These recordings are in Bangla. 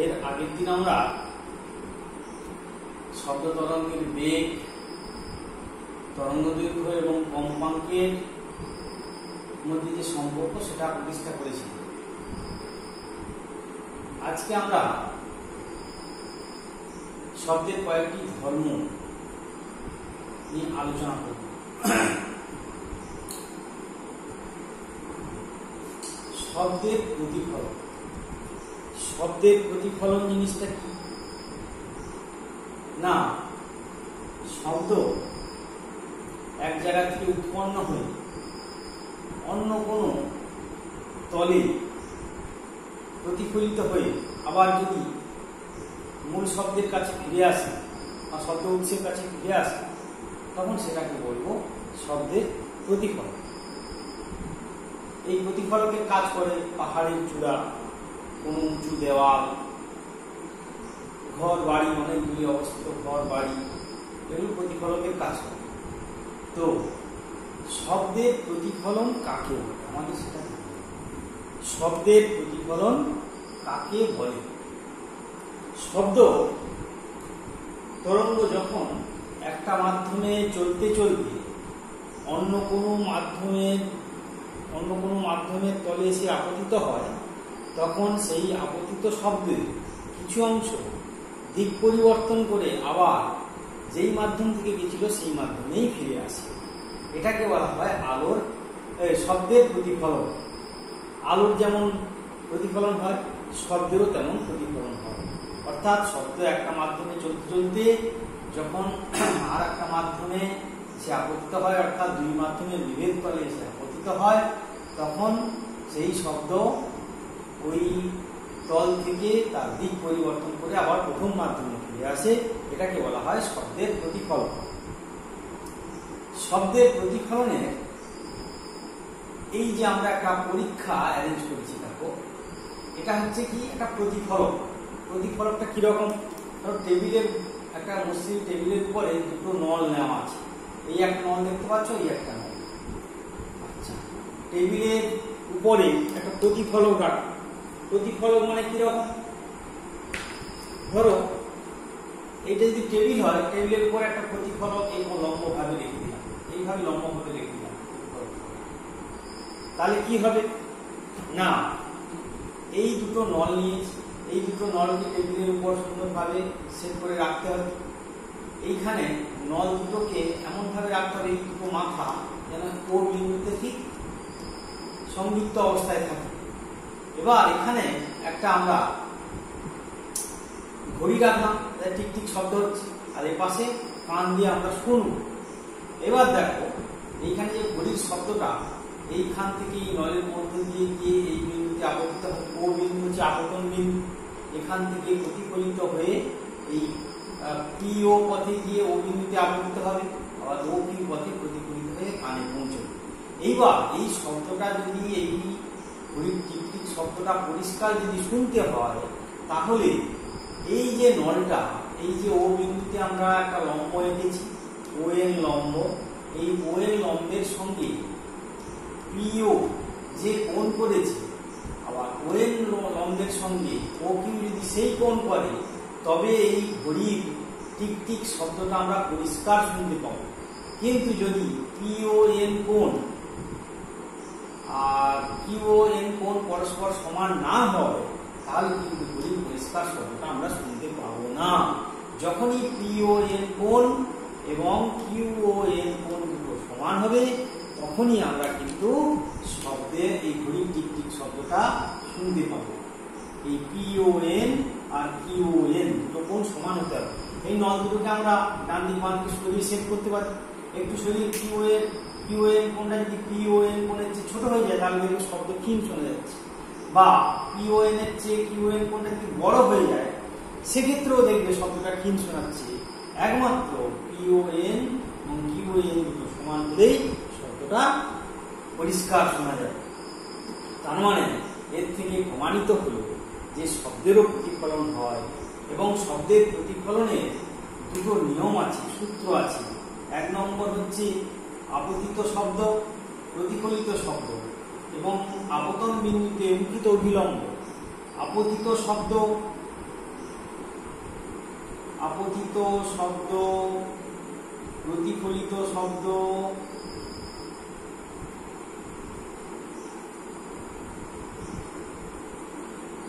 এর আগের দিন আমরা শব্দ তরঙ্গের বেগ, তরঙ্গ দৈর্ঘ্য এবং কম্পাঙ্কের মধ্যে যে সম্পর্ক সেটা প্রতিষ্ঠা করেছি। আজকে আমরা শব্দের কয়েকটি ধর্ম নিয়ে আলোচনা করব। শব্দের প্রতিফলন। শব্দের প্রতিফলন জিনিসটা কি না, শব্দ এক জায়গা থেকে উৎপন্ন হয়ে অন্য কোনো তলে প্রতিফলিত হয়ে আবার যদি মূল শব্দের কাছে ফিরে আসে বা শব্দ উৎসের কাছে ফিরে আসে, তখন সেটাকে বলবো শব্দের প্রতিফলন। এই প্রতিফলকের কাজ করে পাহাড়ের চূড়া, কোনো উঁচু দেওয়াল, ঘর বাড়ি, অনেকগুলি অবস্থিত ঘর বাড়ি, এগুলো প্রতিফলকের কাজ করে। তো শব্দের প্রতিফলন কাকে বলে, আমাদের সেটা শব্দের প্রতিফলন কাকে বলে। শব্দ তরঙ্গ যখন একটা মাধ্যমে চলতে চলতে অন্য কোনো মাধ্যমের তলে এসে আপতিত হয়, তখন সেই আপতিত শব্দের কিছু অংশ দিক পরিবর্তন করে আবার যেই মাধ্যম থেকে গেছিল সেই মাধ্যমেই ফিরে আসে। এটাকে বলা হয় শব্দের প্রতিফলন। আলোর যেমন প্রতিফলন হয়, শব্দেরও তেমন প্রতিফলন হয়। অর্থাৎ শব্দ একটা মাধ্যমে চলতে চলতে যখন আর একটা মাধ্যমে সে আপতিত হয়, অর্থাৎ দুই মাধ্যমের বিভেদ তলে এসে আপতিত হয়, তখন সেই শব্দ ওই তল থেকে তার দিক পরিবর্তন করে আবার প্রথম মাধ্যমে ফিরে আসে। এটাকে বলা হয় শব্দের প্রতিফলন। শব্দের প্রতিফলনের এই যে আমরা একটা পরীক্ষা অ্যারেঞ্জ করেছি, দেখো এটা হচ্ছে কি একটা প্রতিফলক। প্রতিফলকটা কিরকম? টেবিলের একটা মসৃণ টেবিলের উপরে দুটো নল নেওয়া আছে। এই একটা নল দেখতে পাচ্ছ, এই একটা নল। আচ্ছা, টেবিলের উপরে একটা প্রতিফলক রাখা। প্রতিফলক মানে কিরকম? ধরো এইটা যদি টেবিল হয়, টেবিলের উপর একটা প্রতিফলক এই লম্ব ভাবে রেখে দিলাম, এইভাবে লম্ব ভাবে রেখে দিলাম, তাহলে কি হবে না, এই দুটো নল নিয়েছি, এই দুটো নলকে টেবিলের উপর সুন্দরভাবে সেট করে রাখতে হবে। এইখানে নল দুটোকে এমন ভাবে রাখতে হবে, এই দুটো মাথা যেন ও বিন্দুতে ঠিক সংযুক্ত অবস্থায় থাকে। এবার এখানে একটা আমরা ঘড়ি রাখলাম, ঠিক ঠিক শব্দ হচ্ছে, আর এ পাশে কান দিয়ে আমরা শুনবো। এবার দেখো এইখানে যে ঘড়ির শব্দটা এইখান থেকে এই নলের মধ্যে দিয়ে গিয়ে এই বিন্দুতে আপতিত হবে। ও বিন্দু হচ্ছে আপতন বিন্দু, এখান থেকে প্রতিফলিত হয়ে এই পিও পথে গিয়ে ও বিন্দুতে আপতিত হবে, আবার ও কিউ পথে প্রতিফলিত হয়ে কানে পৌঁছবে। এইবার এই শব্দটা যদি এই ঘড়ির টিকটিক শব্দটা পরিষ্কার যদি শুনতে হয়, তাহলে এই যে নলটা, এই যে ও বিন্দুতে আমরা একটা লম্ব এঁকেছি, ও এর লম্ব, এই ও এর লম্বের সঙ্গে পিও যে কোণ করেছে, আবার ও এর লম্বের সঙ্গে ও কিউ যদি সেই কোণ করে, তবে এই ঘড়ির টিকটিক শব্দটা আমরা পরিষ্কার শুনতে পাবো। কিন্তু যদি পিও এন কোণ আর কিউ এন কোণ পরস্পর সমান না হয়, তাহলে কিন্তু ঘড়ির পরিষ্কার শব্দটা আমরা শুনতে পাবো না। যখনই পিও এন কোণ এবং কিউ এন কোণ দুটো সমান হবে, তখনই আমরা কিন্তু শব্দের এই ঘড়ির টিকটিক শব্দটা শুনতে পাবো। এই পিও এন আর কিউ এন দুটো কোণ সমান হতে হবে। এই নল দুটোকে আমরা ডান দিক বাম দিক সরিয়ে সেট করতে পারি। একটু সরিয়ে কিউ এন কোণটা যদি পিও এন কোণের চেয়ে ছোট হয়ে যায়, তাহলে দেখবে শব্দ ক্ষীণ শোনা যাচ্ছে। বা পিও এন এর চেয়ে কিউ এন কোণটা যদি বড় হয়ে যায়, সেক্ষেত্রেও দেখবে শব্দটা ক্ষীণ শোনাচ্ছে। একমাত্র পিও এন এবং কিউ এন দুটো সমান হলেই শব্দটা পরিষ্কার শোনা যায়। তার মানে এর থেকে প্রমাণিত হলো যে শব্দেরও প্রতিফলন হয়, এবং শব্দের প্রতিফলনের দুটো নিয়ম আছে, সূত্র আছে। এক নম্বর হচ্ছে আপতিত শব্দ, প্রতিফলিত শব্দ এবং আপতন বিন্দুতে উচিত অভিলম্ব। আপতিত শব্দ, আপতিত শব্দ, প্রতিফলিত শব্দ,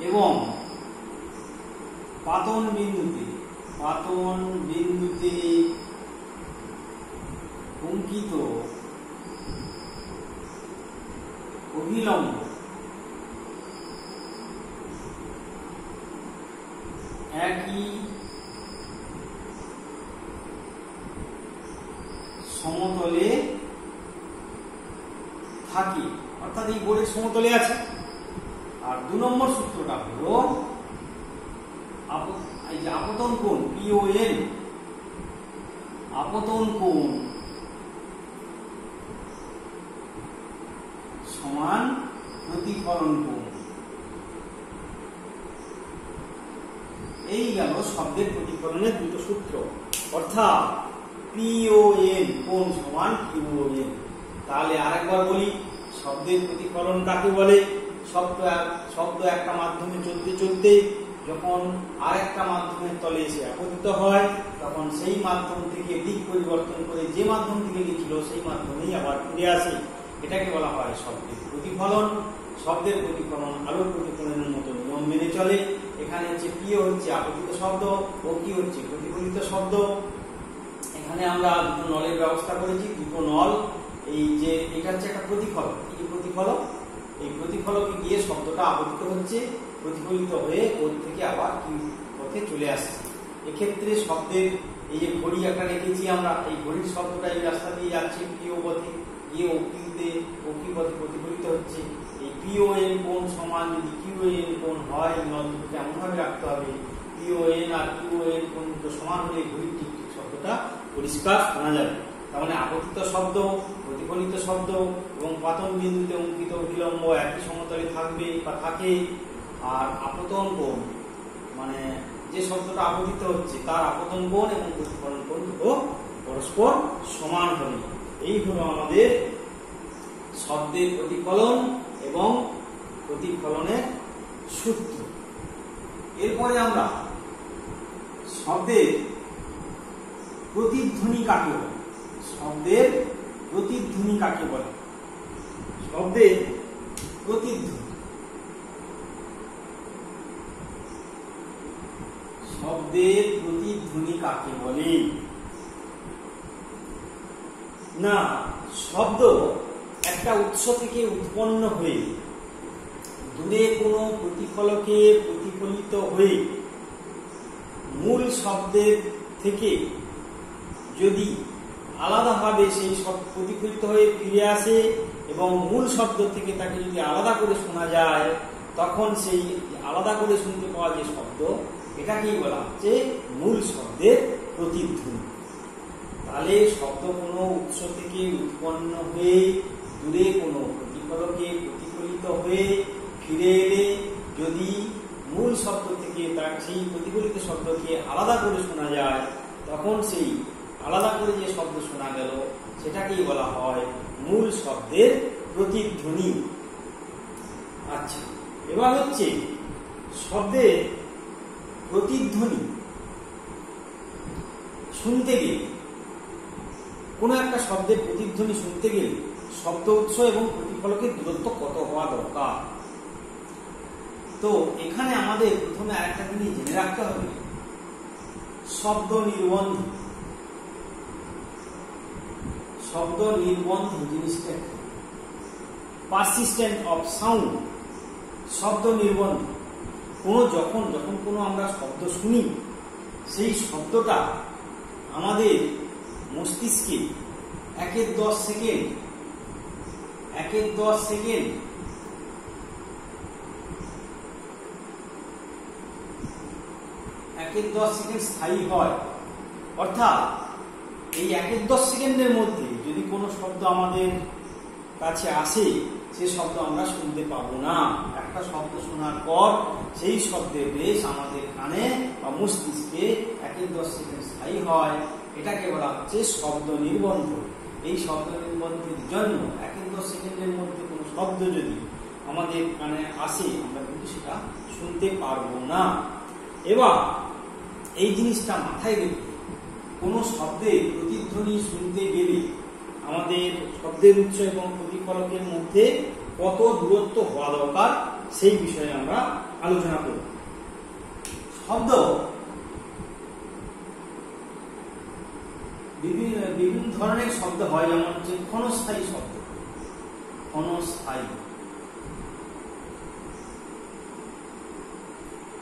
এবং পাতন বিন্দুতে, পাতন বিন্দুতে অঙ্কিত অভিলম্ব একই সমতলে থাকে, অর্থাৎ এই বোর্ডের সমতলে আছে। আর 2 নম্বর সূত্রটা হলো এই যে আপতন কোণ PON, আপতন কোণ সমান প্রতিফলন কোণ। এই গেল শব্দের প্রতিফলনের দুটো সূত্র, অর্থাৎ PON কোণ সমান QON। তাহলে আরেকবার বলি, শব্দের প্রতিফলন কাকে বলে? শব্দ একটা মাধ্যমে চলতে চলতে যখন আরেকটা মাধ্যমের তলে এসে আপতিত হয়, তখন সেই মাধ্যম থেকে দিক পরিবর্তন করে যে মাধ্যম থেকে লিখল সেই মাধ্যমেই আবার ফিরে আসে, এটাকে বলা হয় শব্দের প্রতিফলন। শব্দের প্রতিফলন আলোর প্রতিফলনের মতো নিয়ম মেনে চলে। এখানে হচ্ছে PO হচ্ছে আপতিত শব্দ ও Q হচ্ছে প্রতিফলিত শব্দ। এখানে আমরা দুটো নলের ব্যবস্থা করেছি, দুটো নল। এই যে এটা হচ্ছে একটা প্রতিফলক, এই প্রতিফলক, এই প্রতিফলকে গিয়ে শব্দটা আপতিত হচ্ছে, প্রতিফলিত হয়ে ওর থেকে আবার Q পথে চলে আসছে। এক্ষেত্রে শব্দের এই যে ঘড়ি একটা রেখেছি আমরা, এই ঘড়ির শব্দটা এই রাস্তা দিয়ে যাচ্ছে PO পথে, গিয়ে OQ পথে প্রতিফলিত হচ্ছে। এই PON কোণ সমান যদি QON কোণ হয়, নলকে এমন ভাবে রাখতে হবে PON আর QON কোণ দুটো সমান হলে ঘড়ির টিক টিক শব্দটা পরিষ্কার শোনা যাবে। তার মানে আপতিত শব্দ, প্রতিফলিত শব্দ এবং পাতন বিন্দুতে অঙ্কিত অভিলম্ব একই সমতলে থাকবে বা থাকে। আর আপতন কোণ মানে যে শব্দটা আপতিত হচ্ছে তার আপতন কোণ এবং প্রতিফলন কোণ দুটো পরস্পর সমান হবে। এই হলো আমাদের শব্দের প্রতিফলন এবং প্রতিফলনের সূত্র। এরপরে আমরা শব্দের প্রতিধ্বনি কাকে বলে? শব্দের প্রতিধ্বনি কাকে বলে? শব্দের প্রতিধ্বনি, শব্দের প্রতিধ্বনি কাকে বলে? না, শব্দ একটা উৎস থেকে উৎপন্ন হয়ে দূরে কোনো প্রতিফলকে প্রতিফলিত হয়ে মূল শব্দের থেকে যদি আলাদাভাবে সেই শব্দ প্রতিফলিত হয়ে ফিরে আসে এবং মূল শব্দ থেকে তাকে যদি আলাদা করে শোনা যায়, তখন সেই আলাদা করে শুনতে পাওয়া যে শব্দ, এটাকেই বলা হচ্ছে মূল শব্দের প্রতিধ্বনি। তাহলে শব্দ কোনো উৎস থেকে উৎপন্ন হয়ে দূরে কোনো প্রতিফলকে প্রতিফলিত হয়ে ফিরে এলে যদি মূল শব্দ থেকে তার সেই প্রতিফলিত শব্দকে আলাদা করে শোনা যায়, তখন সেই আলাদা করে যে শব্দ শোনা গেল সেটাকেই বলা হয় মূল শব্দের প্রতিধ্বনি। আচ্ছা, এবার হচ্ছে শব্দের প্রতিধ্বনি শুনতে গেলে, কোনো একটা শব্দের প্রতিধ্বনি শুনতে গেলে শব্দ উৎস এবং প্রতিফলকের দূরত্ব কত হওয়া দরকার? তো এখানে আমাদের প্রথমে আরেকটা জিনিস জেনে রাখতে হবে, শব্দ নির্বন্ধ। শব্দ নির্বন্ধ জিনিসটা পারসিস্টেন্ট অফ সাউন্ড, শব্দ নির্বন্ধ। যখন কোনো আমরা শব্দ শুনি, সেই শব্দটা আমাদের মস্তিষ্কে 1-10 সেকেন্ড 1-10 সেকেন্ড স্থায়ী হয়। অর্থাৎ এই 1-10 সেকেন্ডের মধ্যে যদি কোনো শব্দ আমাদের কাছে আসে, সে শব্দ আমরা শুনতে পাবো না। একটা শব্দ শোনার পর সেই শব্দের বেশ আমাদের কানে বা মস্তিষ্কে 1-10 সেকেন্ড স্থায়ী হয়, এটাকে বলা হচ্ছে শব্দ নির্বন্ধ। এই শব্দ নির্বন্ধের জন্য 1-10 সেকেন্ডের মধ্যে কোনো শব্দ যদি আমাদের কানে আসে আমরা কিন্তু সেটা শুনতে পারবো না। এবার এই জিনিসটা মাথায় রেখে কোনো শব্দের প্রতিধ্বনি শুনতে গেলে আমাদের শব্দের উৎস এবং প্রতিফলকের মধ্যে কত দূরত্ব হওয়া দরকার সেই বিষয়ে আমরা আলোচনা করব। শব্দ বিভিন্ন ধরনের শব্দ হয়, যেমন হচ্ছে ক্ষণস্থায়ী শব্দ।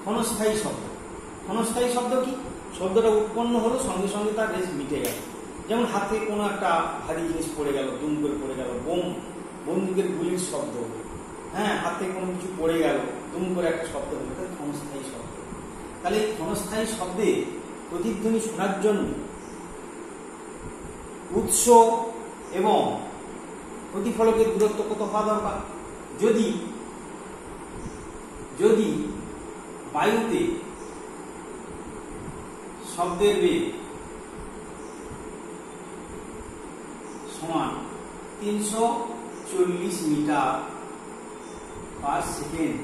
ক্ষণস্থায়ী শব্দ, ক্ষণস্থায়ী শব্দ কি? শব্দটা উৎপন্ন হলো, সঙ্গে সঙ্গে তার রেস মিটে গেল। যেমন হাতে কোনো একটা ভারী জিনিস পড়ে গেল, দুম করে পড়ে গেল, বন্দুকের গুলির শব্দ, হ্যাঁ, হাতে কোনো কিছু পড়ে গেল, দুম করে একটা শব্দ হলো, ক্ষণস্থায়ী শব্দ। তাহলে ক্ষণস্থায়ী শব্দে প্রতিধ্বনি শোনার জন্য উৎস এবং প্রতিফলকের দূরত্ব কত হওয়া দরকার? যদি বায়ুতে শব্দের বেগ সমান 340 মিটার পার সেকেন্ড,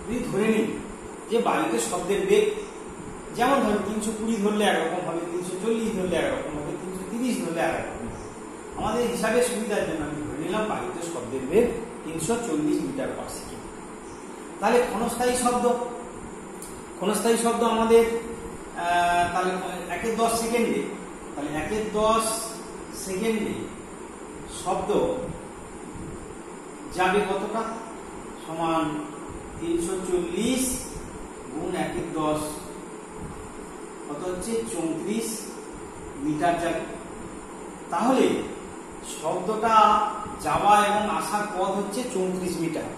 যদি ধরে নিই যে বায়ুতে শব্দের বেগ যেমন ধরো 320 ধরলে একরকম হবে, 340 ধরলে একরকম হবে, 330 ধরলে একরকম হবে। আমাদের হিসাবের সুবিধার জন্য আমি ধরে নিলাম বায়ুতে শব্দের বেগ 340 মিটার পার সেকেন্ড। তাহলে ক্ষণস্থায়ী শব্দ আমাদের তাহলে 1/10 সেকেন্ডে, তাহলে 1/10 সেকেন্ডে শব্দ যাবে কতটা? সমান 340 গুণ 1/10 কত হচ্ছে? 34 মিটার যাবে। তাহলে শব্দটা যাওয়া এবং আসার পথ হচ্ছে 34 মিটার।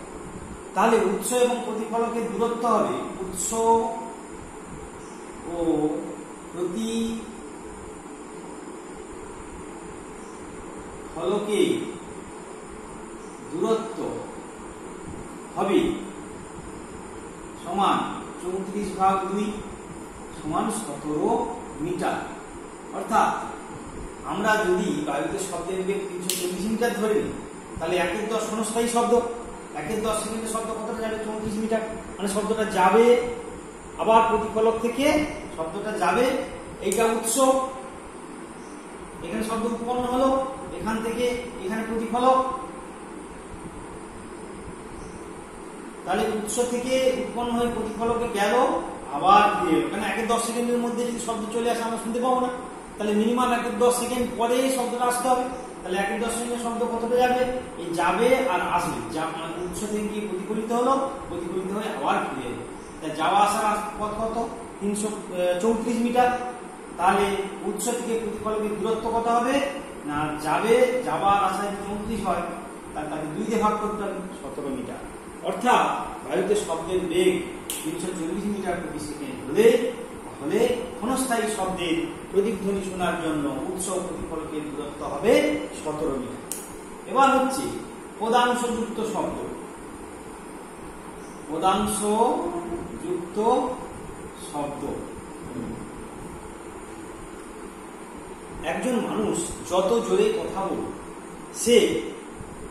তাহলে উৎস এবং প্রতিফলকের দূরত্ব হবে, উৎস ও প্রতিফলকের দূরত্ব হবে সমান 34/2 সমান 17 মিটার। অর্থাৎ আমরা যদি বায়ুতে শব্দের বেগ 340 মিটার ধরে নিই, তাহলে 1/10 ক্ষণস্থায়ী শব্দ, 1/10 সেকেন্ডের শব্দ কতটা যাবে? 34 মিটার। মানে শব্দটা যাবে, আবার প্রতিফলক থেকে শব্দটা যাবে, এইটা উৎস, এখানে শব্দ উৎপন্ন হলো, এখান থেকে এখানে প্রতিফলক। তাহলে উৎস থেকে উৎপন্ন হয়ে প্রতিফলকে গেল, আবার ফিরে এলো। কারণ 1/10 সেকেন্ডের মধ্যে যদি শব্দ চলে আসে আমরা শুনতে পাবো না, তাহলে মিনিমাম 1/10 সেকেন্ড পরে শব্দটা আসতে হবে। তাহলে 1/10 সেকেন্ডের শব্দ কতটা যাবে? এই যাবে আর আসবে, উৎস থেকে গিয়ে প্রতিফলিত হলো, প্রতিফলিত হয়ে আবার ফিরে এলো। তাই যাওয়া আসার পথ কত? 334 মিটার। তাহলে উৎস থেকে প্রতিফলকের দূরত্ব কত হবে? না, যাওয়া আসায় 34 হয়, তাহলে 2 দিয়ে ভাগ করতে হবে, 17 মিটার। অর্থাৎ বায়ুতে শব্দের বেগ 340 মিটার প্রতি সেকেন্ড হলে ক্ষণস্থায়ী শব্দের প্রতিধ্বনি শোনার জন্য উৎস প্রতিফলকের দূরত্ব হবে 17 মিটার। এবার হচ্ছে পদাংশযুক্ত শব্দ। পদাংশযুক্ত শব্দ, একজন মানুষ যত জোরে কথা বলুক সে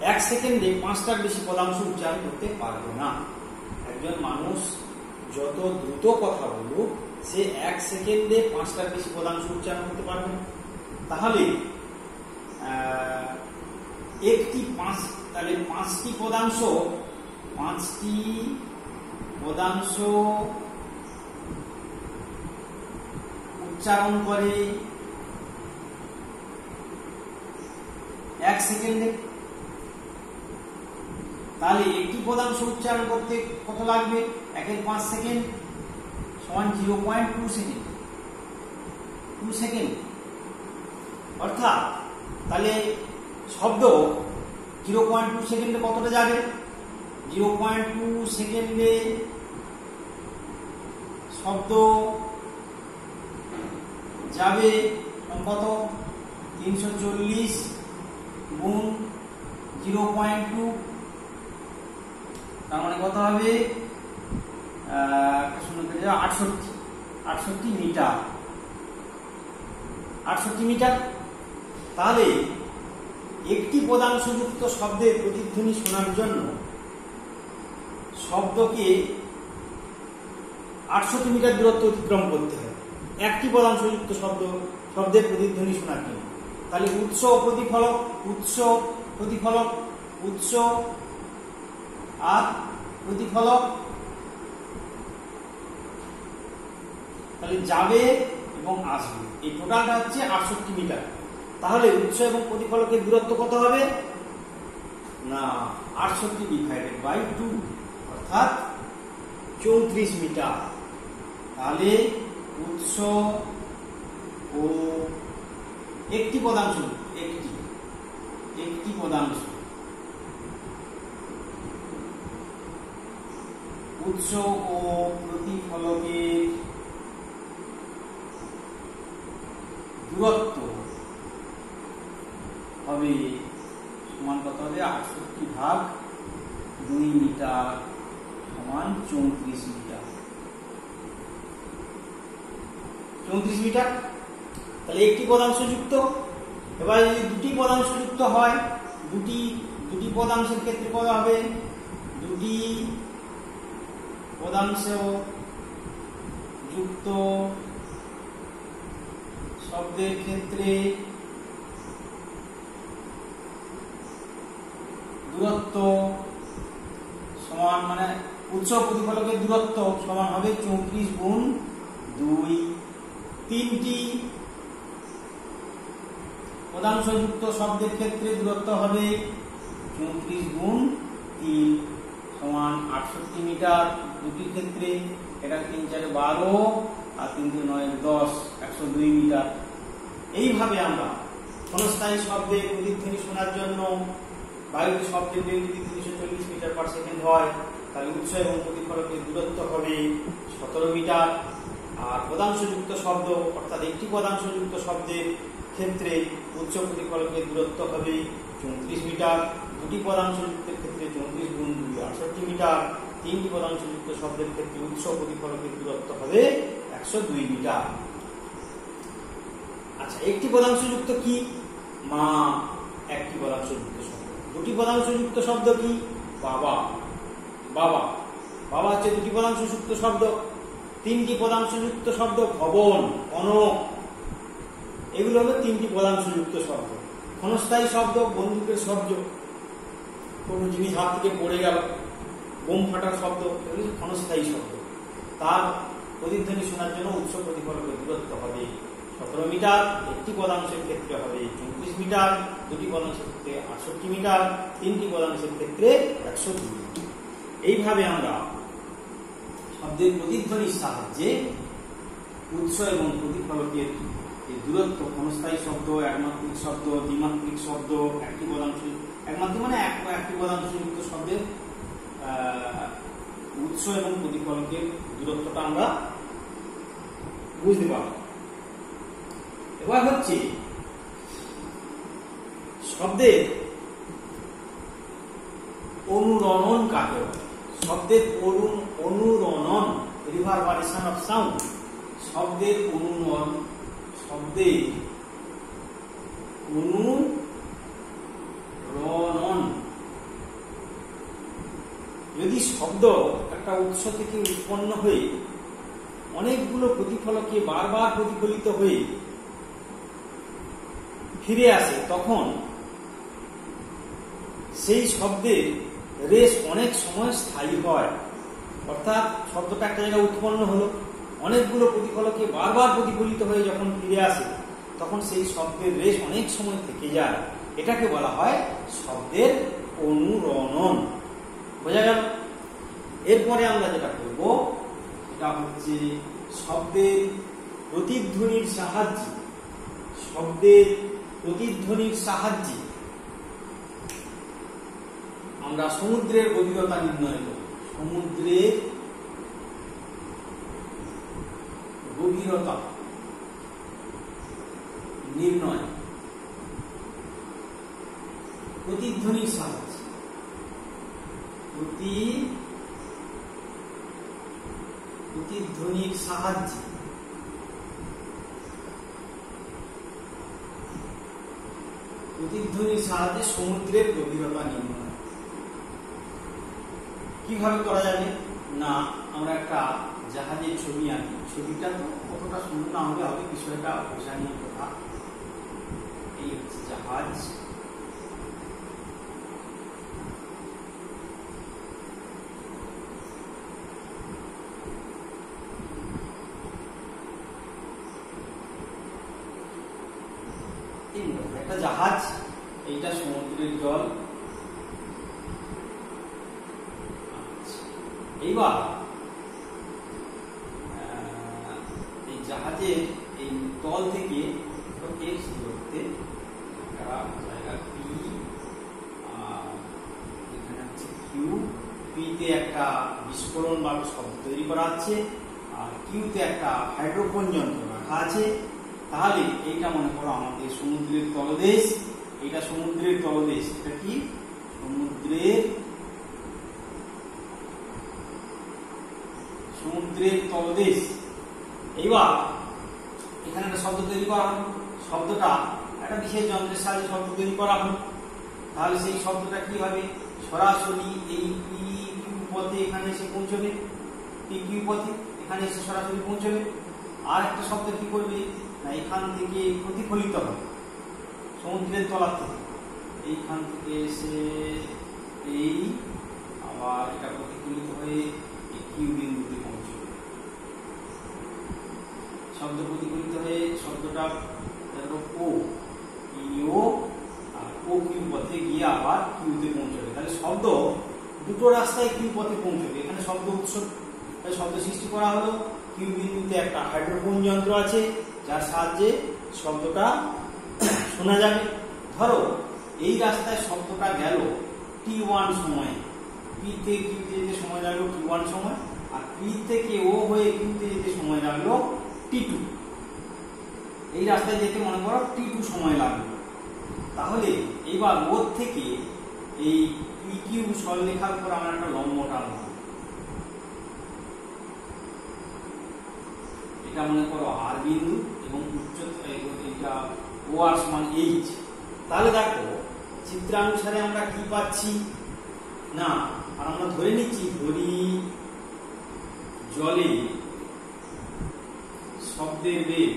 1 সেকেন্ডে 5টার বেশি পদাংশ উচ্চারণ করতে পারবে না। একজন মানুষ যত দ্রুত কথা বলুক সে 1 সেকেন্ডে 5টার বেশি পদাংশ উচ্চারণ করতে পারবে না। তাহলে তাহলে 5টি পদাংশ উচ্চারণ করে 1 সেকেন্ডে। তাহলে একটি পদাংশ উচ্চারণ করতে কত লাগবে? 1/5 সেকেন্ড সমান 0.2 সেকেন্ড, 2 সেকেন্ড। অর্থাৎ তাহলে শব্দ 0.2 সেকেন্ডে কতটা যাবে? 0.2 সেকেন্ডে শব্দ যাবে কত? 340 গুণ 0.2, তার মানে কত হবে? 68 মিটার। 68 মিটার। তাহলে একটি পদাংশযুক্ত শব্দের প্রতিধ্বনি শোনার জন্য শব্দকে 68 মিটার দূরত্ব অতিক্রম করতে হয় একটি পদাংশযুক্ত শব্দের প্রতিধ্বনি শোনার জন্য। তাহলে উৎস প্রতিফলক, উৎস প্রতিফলক, উৎস আর প্রতিফলক, তাহলে যাবে এবং আসবে, এই টোটালটা হচ্ছে 68 মিটার। তাহলে উৎস এবং প্রতিফলকের দূরত্ব কত হবে না 68/2 অর্থাৎ 34 মিটার। তাহলে উৎস ও একটি পদাংশ, একটি পদাংশ, উৎস ও প্রতিফলকের দূরত্ব হবে সমান কত হবে 68/2 মিটার সমান 34 মিটার। 34 মিটার। তাহলে একটি পদাংশ যুক্ত। এবার যদি দুটি পদাংশ যুক্ত হয়, দুটি পদাংশের ক্ষেত্রে কত হবে? দুটি পদাংশ যুক্ত শব্দের ক্ষেত্রে দূরত্ব সমান মানে উৎস প্রতিফলকের দূরত্ব সমান হবে 34/2। তিনটি পদাংশযুক্ত শব্দের ক্ষেত্রে দূরত্ব হবে 34/3 সমান 68 মিটার। দুটির ক্ষেত্রে এটা 3 4 12 আর 3 2 9 10 102 মিটার। এইভাবে আমরা ক্ষণস্থায়ী শব্দের প্রতিধ্বনি শোনার জন্য বায়ুতে শব্দের বেগ যদি 340 মিটার পার সেকেন্ড হয় তাহলে উৎস এবং প্রতিফলকের দূরত্ব হবে 17 মিটার। আর পদাংশযুক্ত শব্দ অর্থাৎ একটি পদাংশযুক্ত শব্দের ক্ষেত্রে উৎস প্রতিফলকের দূরত্ব হবে 34 মিটার। দুটি পদাংশযুক্তের ক্ষেত্রে 34/2 68 মিটার। তিনটি পদাংশযুক্ত শব্দের ক্ষেত্রে উৎস প্রতিফলকের দূরত্ব হবে 102 মিটার। আচ্ছা, একটি পদাংশযুক্ত কি? মা একটি পদাংশযুক্ত শব্দ। দুটি পদাংশযুক্ত শব্দ কি? বাবা, বাবা, বাবা হচ্ছে দুটি পদাংশযুক্ত শব্দ। তিনটি পদাংশযুক্ত শব্দ ভবন, কনক, এগুলো হলো তিনটি পদাংশযুক্ত শব্দ। ক্ষণস্থায়ী শব্দ বন্দুকের শব্দ, কোনো জিনিস হাত থেকে পড়ে গেল, বোম ফাটার শব্দ, এগুলো ক্ষণস্থায়ী শব্দ। তার প্রতিধ্বনি শোনার জন্য উৎস প্রতিফলকের দূরত্ব হবে 17 মিটার। একটি পদাংশের ক্ষেত্রে হবে 34 মিটার। দুটি পদাংশের ক্ষেত্রে 68 মিটার। তিনটি পদাংশের ক্ষেত্রে 102। এইভাবে আমরা শব্দের প্রতিধ্বনির সাহায্যে উৎস এবং প্রতিফলকের এই দূরত্ব, ক্ষণস্থায়ী শব্দ, একমাত্রিক শব্দ, দ্বিমাত্রিক শব্দ, একটি পদাংশ, একমাত্রিক মানে একটি পদাংশযুক্ত শব্দের উৎস এবং প্রতিফলকের দূরত্বটা আমরা বুঝতে পারব। এবার হচ্ছে শব্দের অনুরণন কাকে বলে? শব্দের অনুরণন, রিভারবারেশন অফ সাউন্ড। শব্দের অনুরণন, শব্দের অনুরণন যদি শব্দ একটা উৎস থেকে উৎপন্ন হয়ে অনেকগুলো প্রতিফলকে বারবার প্রতিফলিত হয়ে ফিরে আসে, তখন সেই শব্দের রেশ অনেক সময় স্থায়ী হয়। অর্থাৎ শব্দটা একটা জায়গায় উৎপন্ন হলো, অনেকগুলো প্রতিফলকে বারবার প্রতিফলিত হয়ে যখন ফিরে আসে তখন সেই শব্দের রেশ অনেক সময় থেকে যায়। এটাকে বলা হয় শব্দের অনুরণন। বোঝা গেল? এরপরে আমরা যেটা করব সেটা হচ্ছে শব্দের প্রতিধ্বনির সাহায্যে, শব্দের প্রতিধ্বনির সাহায্যে আমরা সমুদ্রের গভীরতা নির্ণয় করব। সমুদ্রের গভীরতা নির্ণয় প্রতিধ্বনির সাহায্যে, প্রতিধ্বনির সাহায্যে সমুদ্রের গভীরতা নির্ণয়। কিভাবে করা যাবে না, আমরা একটা জাহাজের ছবি আঁকি। ছবিটা তো কতটা সুন্দর না হলে হবে, বিষয়টা বোঝানোর কথা। এই হচ্ছে জাহাজ, একটা জাহাজ, এইটা সমুদ্রের জল। এইবার এই জাহাজের এই তল থেকে এক্স দূরত্বে একটা জায়গা পি, এখানে হচ্ছে কিউ। পিতে একটা বিস্ফোরণ বা শব্দ তৈরি করা আছে, আর কিউতে একটা হাইড্রোফোন যন্ত্র রাখা আছে। তাহলে এইটা মনে করো আমাদের সমুদ্রের তলদেশ, এটা সমুদ্রের তলদেশ। এটা কি সমুদ্রের তলদেশ। এইবার এখানে একটা শব্দ তৈরি করা হলো, শব্দটা একটা বিশেষ যন্ত্রের সাহায্যে শব্দ তৈরি করা হলো। তাহলে সেই শব্দটা কি হবে, সরাসরি এই পি কিউ পথে এখানে এসে পৌঁছবে, পি কিউ পথে এখানে এসে সরাসরি পৌঁছবে। আর একটা শব্দ কি করবে না, এখান থেকে প্রতিফলিত হবে সমুদ্রের তলার থেকে, এইখান থেকে এসে এই আবার এটা প্রতিফলিত হয়ে কিউ বিন্দুতে পৌঁছবে। শব্দ প্রতিফলিত হয়ে শব্দটা ও ইও আর ও কিউ পথে গিয়ে আবার কিউতে পৌঁছবে। তাহলে শব্দ দুটো রাস্তায় কিউ পথে পৌঁছবে। এখানে শব্দ উৎস, শব্দ সৃষ্টি করা হলো। কিউ বিন্দুতে একটা হাইড্রোফোন যন্ত্র আছে যার সাহায্যে শব্দটা শোনা যাবে। ধরো এই রাস্তায় শব্দটা গেল t1 সময়ে, পি থেকে কিউতে যেতে সময় লাগলো t1 সময়, আর পি থেকে ও হয়ে কিউতে যেতে সময় লাগলো t2। এই রাস্তায় যেতে মনে করো t2 সময় লাগলো। তাহলে এইবার ওর থেকে এই পি কিউ সরলরেখার উপর আমরা একটা লম্ব টানব। এটা মনে করো আর বিন্দু এবং উচ্চতা এটা ও আর সমান এইচ। তাহলে দেখো চিত্রানুসারে আমরা কি পাচ্ছি না, আর আমরা ধরে নিচ্ছি ধরি জলে শব্দের বেগ,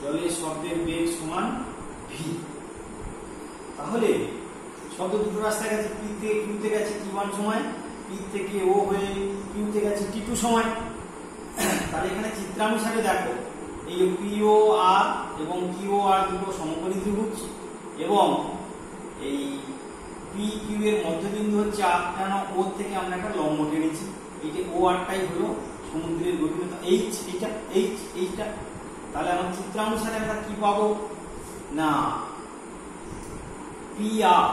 জলে শব্দের বেগ সমান ভি। তাহলে শব্দ দুটো রাস্তায় গেছে, পি থেকে কিউতে গেছে t1 সময়, পি থেকে ও হয়ে কিউতে গেছে t2 সময়। তাহলে এখানে চিত্রানুসারে দেখো এই পিও আর এবং কিউ আর দুটো সমকোণী ত্রিভুজ, এবং এই পি কিউ এর মধ্যবিন্দু হচ্ছে আর, কেন ও থেকে আমরা একটা লম্ব টেনেছি। এই যে ও আরটাই হলো সমুদ্রের গভীরতা এইচ, এইটা। তাহলে আমার চিত্রানুসারে আমরা কি পাবো না, পি আর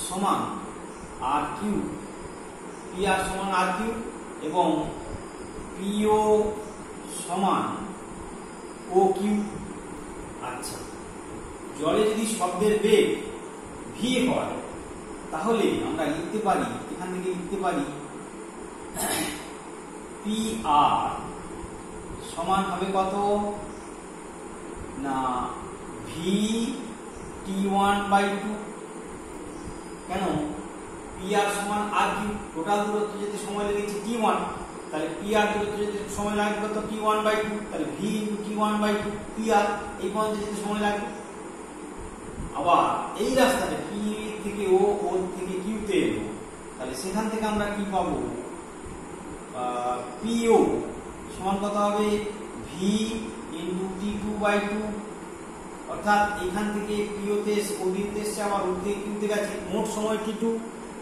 সমান আর কিউ, পি আর সমান আর কিউ, এবং পিও সমান ও কিউ। আচ্ছা, জলে যদি শব্দের বেগ ভি হয় তাহলে আমরা লিখতে পারি, এখান থেকে লিখতে পারি পি আর সমান হবে কত না ভি t1/2। কেন, পি আর সমান আর কিউ, টোটাল দূরত্ব যেতে সময় লেগেছে t1, তাহলে পি আর দূরত্ব যেতে সময় লাগবে কত t1/2, তাহলে V into t1/2 P R এই পর্যন্ত যেতে সময় লাগবে। আবার এই রাস্তাটা পি থেকে ও, ও থেকে কিউতে এলো, তাহলে সেখান থেকে আমরা কি পাবো, পিও সমান কত হবে ভি ইন্টু t2/2, অর্থাৎ এখান থেকে পিওতে ও বিন্দুতে এসছে, আবার ও থেকে কিউতে গেছে, মোট সময় t2।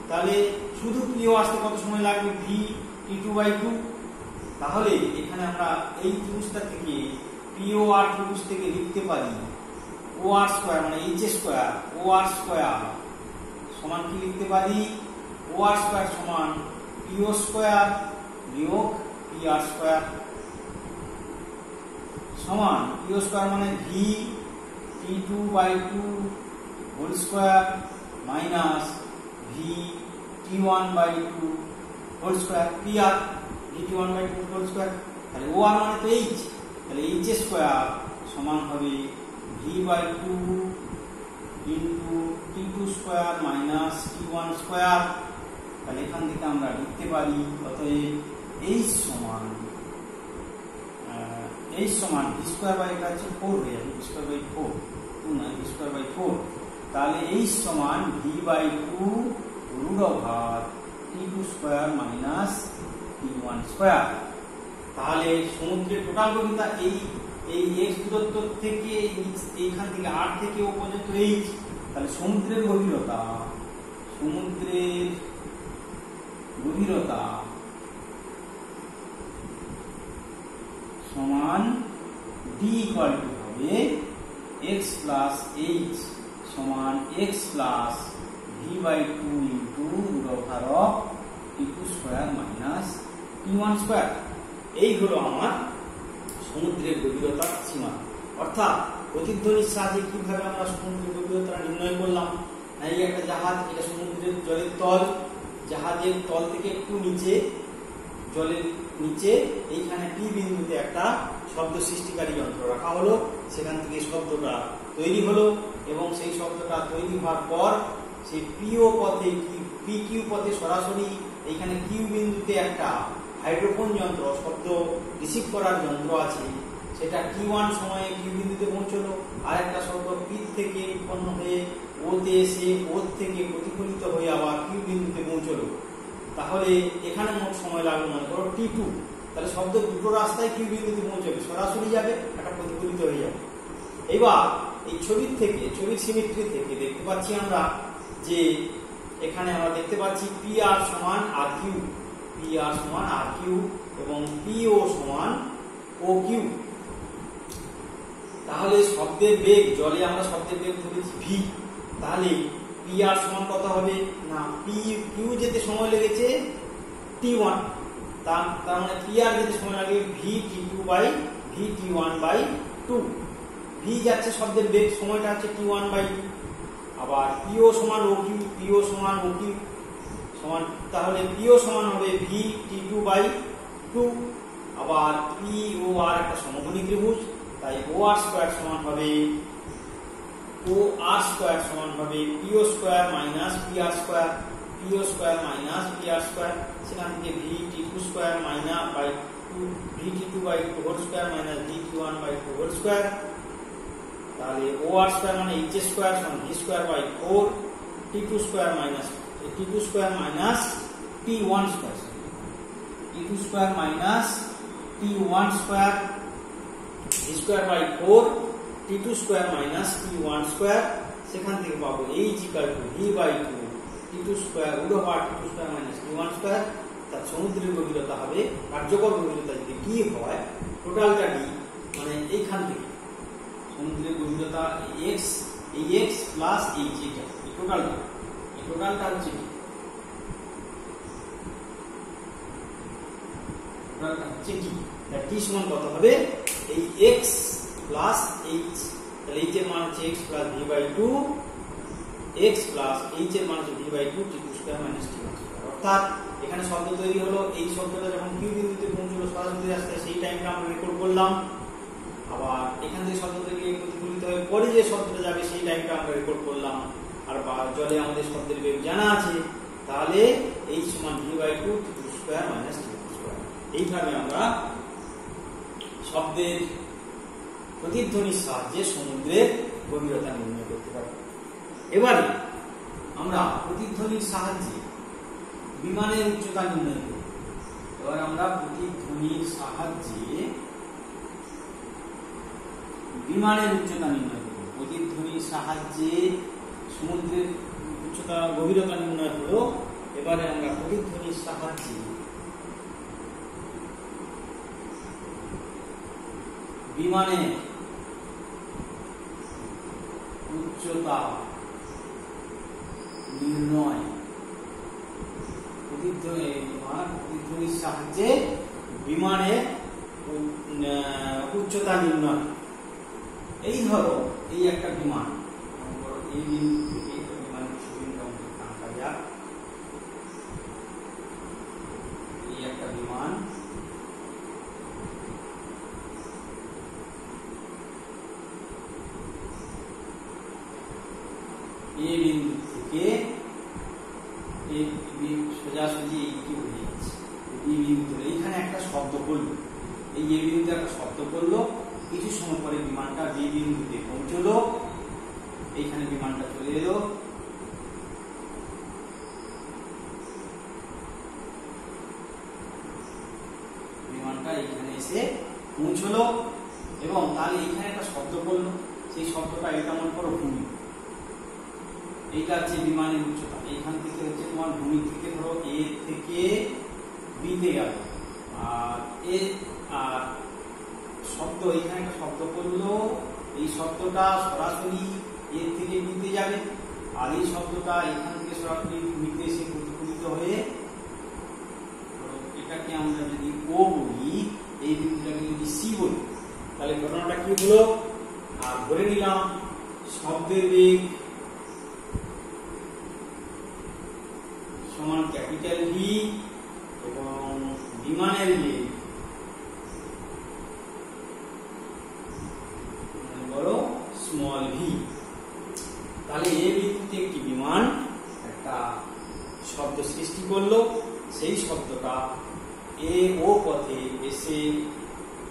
তাহলে শুধু পিও আসতে কত সময় লাগবে ভি t2/2। তাহলে এখানে আমরা এই ত্রিভুজটা থেকে পিও আর ত্রিভুজ থেকে লিখতে পারি ও আর স্কয়ার মানে H square, O R square সমান কি লিখতে পারি, ও আর স্কয়ার সমান পিও স্কয়ার বিয়োগ পি আর স্কয়ার, সমান পিও স্কয়ার মানে V t2/2 whole square minus V t1/2 whole square, P R V t1/2 whole square. তাহলে ও আর মানে তো এইচ, তাহলে এইচ স্কয়ার সমান হবে v/2 into t2 square minus t1 square. তাহলে এখান থেকে আমরা লিখতে পারি অতএব h সমান v স্কয়ার বাই এটা হচ্ছে 4 হয়ে যাবে, v স্কয়ার বাই 4 2 না, v স্কয়ার বাই 4। তাহলে h সমান v by 2 root over t2 square minus t1 square. তাহলে সমুদ্রের টোটাল গভীরতা এই x দূরত্ব থেকে এইখান থেকে r থেকে ও পর্যন্ত h। তাহলে সমুদ্রের গভীরতা সমান d ইকুয়াল টু হবে x প্লাস h সমান x plus v by 2 into root over of t2 square minus t1 square. এই হলো আমার সমুদ্রের গভীরতার সীমা। অর্থাৎ প্রতিধ্বনির সাহায্যে কিভাবে আমরা সমুদ্রের গভীরতা নির্ণয় করলাম। এই একটা জাহাজ, এটা সমুদ্রের জলের তল, জাহাজের তল থেকে একটু নিচে জলের নিচে এইখানে পি বিন্দুতে একটা শব্দ সৃষ্টিকারী যন্ত্র রাখা হলো, সেখান থেকে শব্দটা তৈরি হলো এবং সেই শব্দটা তৈরি হওয়ার পর সেই পিও পথে পি কিউ পথে সরাসরি এইখানে কিউ বিন্দুতে একটা হাইড্রোফোন যন্ত্র, শব্দ রিসিভ করার যন্ত্র আছে, সেটা t1 সময়ে কিউ বিন্দুতে পৌঁছলো। আর একটা শব্দ পি থেকে উৎপন্ন হয়ে ওতে এসে ও থেকে প্রতিফলিত হয়ে আবার কিউ বিন্দুতে পৌঁছলো। তাহলে এখানে মোট সময় লাগলো মনে করো t2। তাহলে শব্দ দুটো রাস্তায় কিউ বিন্দুতে পৌঁছবে, সরাসরি যাবে, একটা প্রতিফলিত হয়ে যাবে। এবার এই ছবির সিমেট্রি থেকে দেখতে পাচ্ছি আমরা যে এখানে আমরা দেখতে পাচ্ছি পি আর সমান আর কিউ, এবং পিও সমান ও কিউ। তাহলে শব্দের বেগ, জলে আমরা শব্দের বেগ ধরেছি ভি, তাহলে পি আর সমান কত হবে না, পি কিউ যেতে সময় লেগেছে t1, তার মানে পি আর যেতে সময় লাগে V t2 by V t1 by 2। V যাচ্ছে শব্দের বেগ, সময়টা হচ্ছে t1 বাই 2। আবার পিও সমান ও কিউ, সমান, তাহলে পিও সমান হবে ভি t2 বাই 2। আবার পি ও আর একটা সমকোণী ত্রিভুজ, তাই ও আর স্কয়ার সমান হবে PO square minus P R square, সেখান থেকে V t2 square minus by 2 V t2 by 2 whole square minus V t1 by 2 whole square. তাহলে ও আর স্কয়ার মানে h স্কয়ার সমান v square by 4 t2 square minus t1 square, t2 square minus t1 square v square by 4 t2 square minus t1 square. সেখান থেকে পাবো h equal to v by 2 t2 square root over t2 square minus t1 square. তার সমুদ্রের গভীরতা হবে, কার্যকর গভীরতা যদি d হয়, টোটালটা d মানে এইখান থেকে সমুদ্রের গভীরতা x, এই x প্লাস এই যেটা এই টোটালটা হচ্ছে কি, তার t সমান কত হবে এই x প্লাস h। তাহলে h এর মান হচ্ছে x plus v by 2, x plus h এর মান হচ্ছে v by 2 t2 square minus t1 square. অর্থাৎ এখানে শব্দ তৈরি হলো, এই শব্দটা যখন কিউ বিন্দুতে পৌঁছলো সরাসরি রাস্তায়, সেই টাইমটা আমরা রেকর্ড করলাম। আবার এখান থেকে শব্দ থেকে প্রতিফলিত হয়ে পরে যে শব্দটা যাবে সেই টাইমটা আমরা রেকর্ড করলাম। আর জলে আমাদের শব্দের বেগ জানা আছে, তাহলে h সমান v by 2 t2 square minus t1 square. এইভাবে আমরা শব্দের প্রতিধ্বনির সাহায্যে সমুদ্রের গভীরতা নির্ণয় করতে পারি। এবারে আমরা প্রতিধ্বনির সাহায্যে বিমানের উচ্চতা নির্ণয় করি। এবার আমরা প্রতিধ্বনির সাহায্যে বিমানের উচ্চতা নির্ণয় করব। প্রতিধ্বনির সাহায্যে সমুদ্রের উচ্চতা গভীরতা নির্ণয় হলো। এবারে আমরা প্রতিধ্বনির সাহায্যে বিমানের উচ্চতা নির্ণয়, প্রতিধ্বনির সাহায্যে বিমানের উচ্চতা নির্ণয়। এই ধরো এই একটা বিমান, এই বিন্দু থেকে বিমানের ছবিটা আঁকা যাক। এই একটা বিমান, এই সোজাসুজি এইদিকে উঠে যাচ্ছে, এই বিন্দুতে এইখানে একটা শব্দ করলো, এই এ বিন্দুতে একটা শব্দ করলো, কিছু সময় পরে বিমানটা বি বিন্দুতে পৌঁছলো, এইখানে বিমানটা চলে এলো, বিমানটা এখানে এসে পৌঁছলো এবং তাহলে এইখানে একটা শব্দ করলো, সেই শব্দটা এটা মনে করো ভূমি, এইটা হচ্ছে বিমানের উচ্চতা, এইখান থেকে হচ্ছে তোমার ভূমি থেকে ধরো এ থেকে বিতে গেল, আর এ আর শব্দ এখানে একটা শব্দ করলো, এই শব্দটা সরাসরি এর থেকে বিতে যাবে, আর এই শব্দটা এখান থেকে সরাসরি ভূমিতে এসে প্রতিফলিত হয়ে, এটাকে আমরা যদি ও বলি, এই বিন্দুটাকে যদি সি বলি, তাহলে ঘটনাটা কি হলো, আর ধরে নিলাম শব্দের বেগ সমান ক্যাপিটাল ভি এবং বিমানের বেগ বড় স্মল ভি। তাহলে এ বিন্দুতে একটি বিমান একটা শব্দ সৃষ্টি করলো, সেই শব্দটা এ ও পথে এসে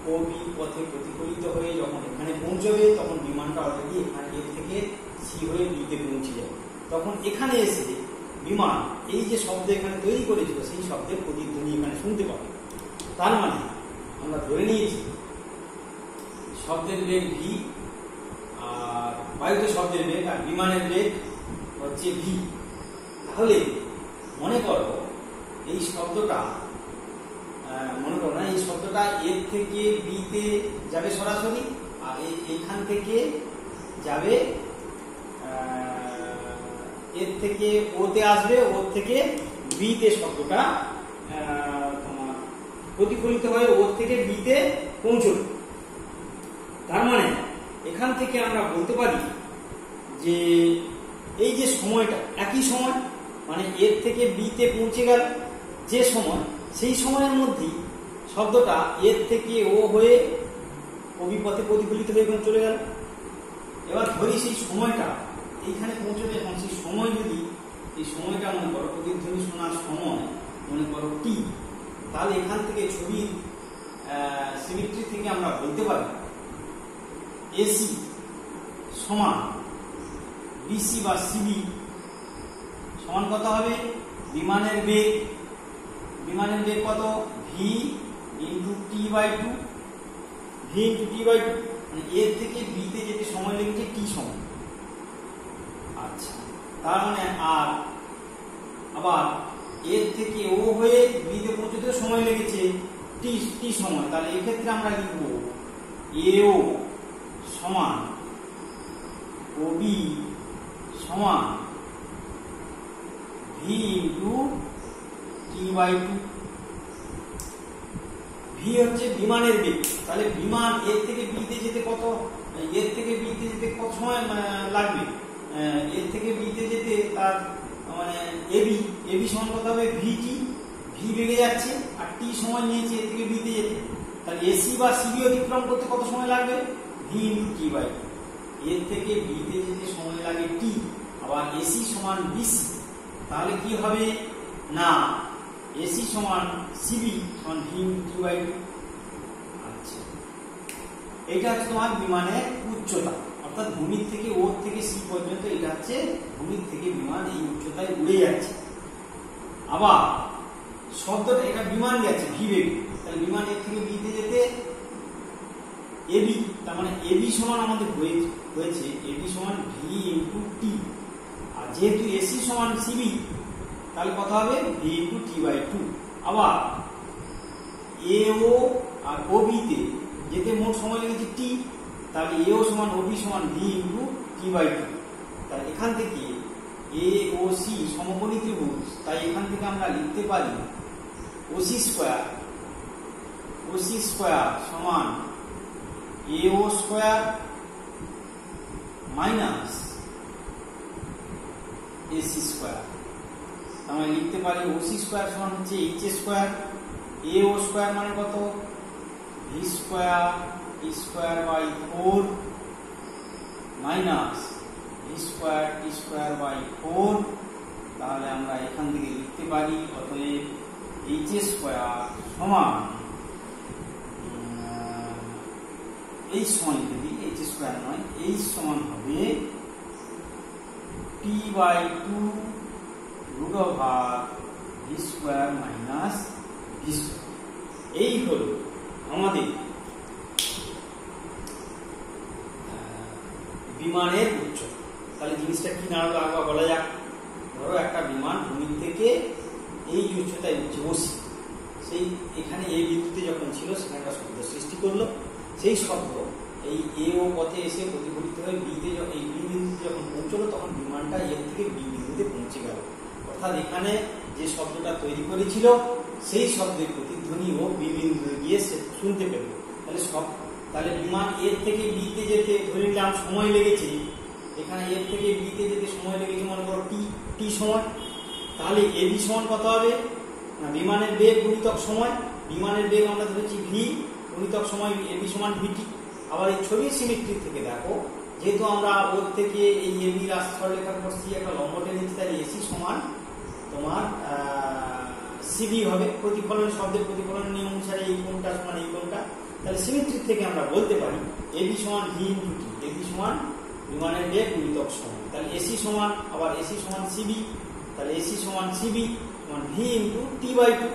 ও বি পথে প্রতিফলিত হয়ে যখন এখানে পৌঁছবে, তখন বিমানটা অলরেডি এখানে এ থেকে সি হয়ে বিতে পৌঁছে যাবে, তখন এখানে এসে বিমান এই যে শব্দ এখানে তৈরি করেছিল সেই শব্দের প্রতিধ্বনি এখানে শুনতে পাবে। তার মানে আমরা ধরে নিয়েছি শব্দের বেগ ভি, আর বায়ুতে শব্দের বেগ আর বিমানের বেগ হচ্ছে ভি। তাহলে মনে করো এই শব্দটা, মনে করো না, এই শব্দটা এর থেকে বিতে যাবে সরাসরি, আর এইখান থেকে যাবে এর থেকে ওতে আসবে, ওর থেকে বিতে শব্দটা তোমার প্রতিফলিত হয়ে ওর থেকে বিতে পৌঁছবে। তার মানে এখান থেকে আমরা বলতে পারি যে এই যে সময়টা একই সময়, মানে এর থেকে বিতে পৌঁছে গেল যে সময়, সেই সময়ের মধ্যেই শব্দটা এর থেকে ও হয়ে অভিপথে প্রতিফলিত হয়ে চলে গেল। এবার ধরি সেই সময়টা এইখানে পৌঁছবে, এবং সেই সময় যদি এই সময়টা মনে করো প্রতিধ্বনি শোনার সময় মনে করো টি, তাহলে এখান থেকে ছবির সিমেট্রি থেকে আমরা বলতে পারি এসি সমান বিসি বা সিবি সমান কত হবে, বিমানের বেগ, বিমানের বেগ কত, V into T by two, V into T by two, মানে এর থেকে বিতে যেতে সময় লেগেছে টি সময়। আচ্ছা, তার মানে আর আবার এর থেকে ও হয়ে বিতে পৌঁছতে সময় লেগেছে টি টি সময়, তাহলে এক্ষেত্রে আমরা লিখব এও সমান ও বি সমান V into T by two. V হচ্ছে বিমানের বেগ, তাহলে বিমান এর থেকে বিতে যেতে কত, এর থেকে বিতে যেতে কত সময় লাগবে, এর থেকে বিতে যেতে তার মানে এবি, এবি সমান কত হবে ভিটি, ভি বেগে যাচ্ছে আর টি সময় নিয়েছে এর থেকে বিতে যেতে, তাহলে এসি বা সিবি অতিক্রম করতে কত সময় লাগবে, V into T by two. এর থেকে বিতে যেতে সময় লাগে টি, আবার এসি সমান বিসি, তাহলে কি হবে না এসি সমান সিবি সমান V into T by two. আচ্ছা, এটা হচ্ছে তোমার বিমানের উচ্চতা, অর্থাৎ ভূমির থেকে ওর থেকে সি পর্যন্ত, এটা হচ্ছে ভূমির থেকে বিমান এই উচ্চতায় উড়ে যাচ্ছে। আবার শব্দটা এটা বিমান গেছে ভি বেগে, তাহলে বিমান এর থেকে বিতে যেতে এবি, তার মানে এবি সমান আমাদের হয়েছে এবি সমান ভি ইন্টু টি, আর যেহেতু এসি সমান সিবি তাহলে কত হবে V into T by two. আবার এও আর ওবিতে যেতে মোট সময় লেগেছে টি, তাহলে এও সমান ওবি সমান V into T by two. তাহলে এখান থেকে এ ও সি সমকোণী ত্রিভুজ, তাই এখান থেকে আমরা লিখতে পারি ওসি স্কোয়ার, ওসি স্কোয়ার সমান এও স্কোয়ার মাইনাস এসি স্কোয়ার। আমরা লিখতে পারি ওসি স্কোয়ার সমান হচ্ছে এইচ স্কোয়ার, এও স্কোয়ার মানে কত V square T square by 4 minus V square T square by 4 তাহলে আমরা এখান থেকে লিখতে পারি অতএব এইচ স্কয়ার সমান এইচ সমান যদি এইচ স্কয়ার নয় এইচ সমান হবে t/2 root over V square minus V square. এই হলো আমাদের বিমানের উচ্চতা। তাহলে জিনিসটা কি দাঁড়ালো আগে বলা যাক। ধরো একটা বিমান ভূমি থেকে এই যে উচ্চতায় উঠছে ওসি, সেই এখানে এই বিন্দুতে যখন ছিল সেখানে একটা শব্দ সৃষ্টি করলো। সেই শব্দ এই এ ও পথে এসে প্রতিফলিত হয়ে বিতে এই বি বিন্দুতে যখন পৌঁছলো তখন বিমানটা এর থেকে বি বিন্দুতে পৌঁছে গেল। অর্থাৎ এখানে যে শব্দটা তৈরি করেছিল সেই শব্দের প্রতিধ্বনি ও বি বিন্দুতে গিয়ে সে শুনতে পেল। তাহলে বিমান এর থেকে বিতে যেতে ধরে নিলাম সময় লেগেছে, এখানে এর থেকে বিতে যেতে সময় লেগেছে মনে করো টি সময়। তাহলে এ বি সমান কত হবে না বিমানের বেগ গুণিতক সময়। বিমানের বেগ আমরা ধরেছি ভি গুণিতক সময় এ বি সমান ভিটি। আবার এই ছবির সিমেট্রি থেকে দেখো, যেহেতু আমরা ওর থেকে এই এ বি রাস্তা সরলরেখা করছি একটা লম্ব টেনেছি, তাহলে এসি সমান তোমার সিবি হবে। প্রতিফলন শব্দের প্রতিফলনের নিয়ম অনুসারে এই কোণটা সমান এই কোণটা। তাহলে সিমেট্রি থেকে আমরা বলতে পারি এ বি সমান V into T. A B সমান বিমানের বেগ গুণিতক সময়। তাহলে এসি সমান আবার এসি সমান সিবি। তাহলে এসি সমান সিবি সমান ভি ইন্টু টি/2।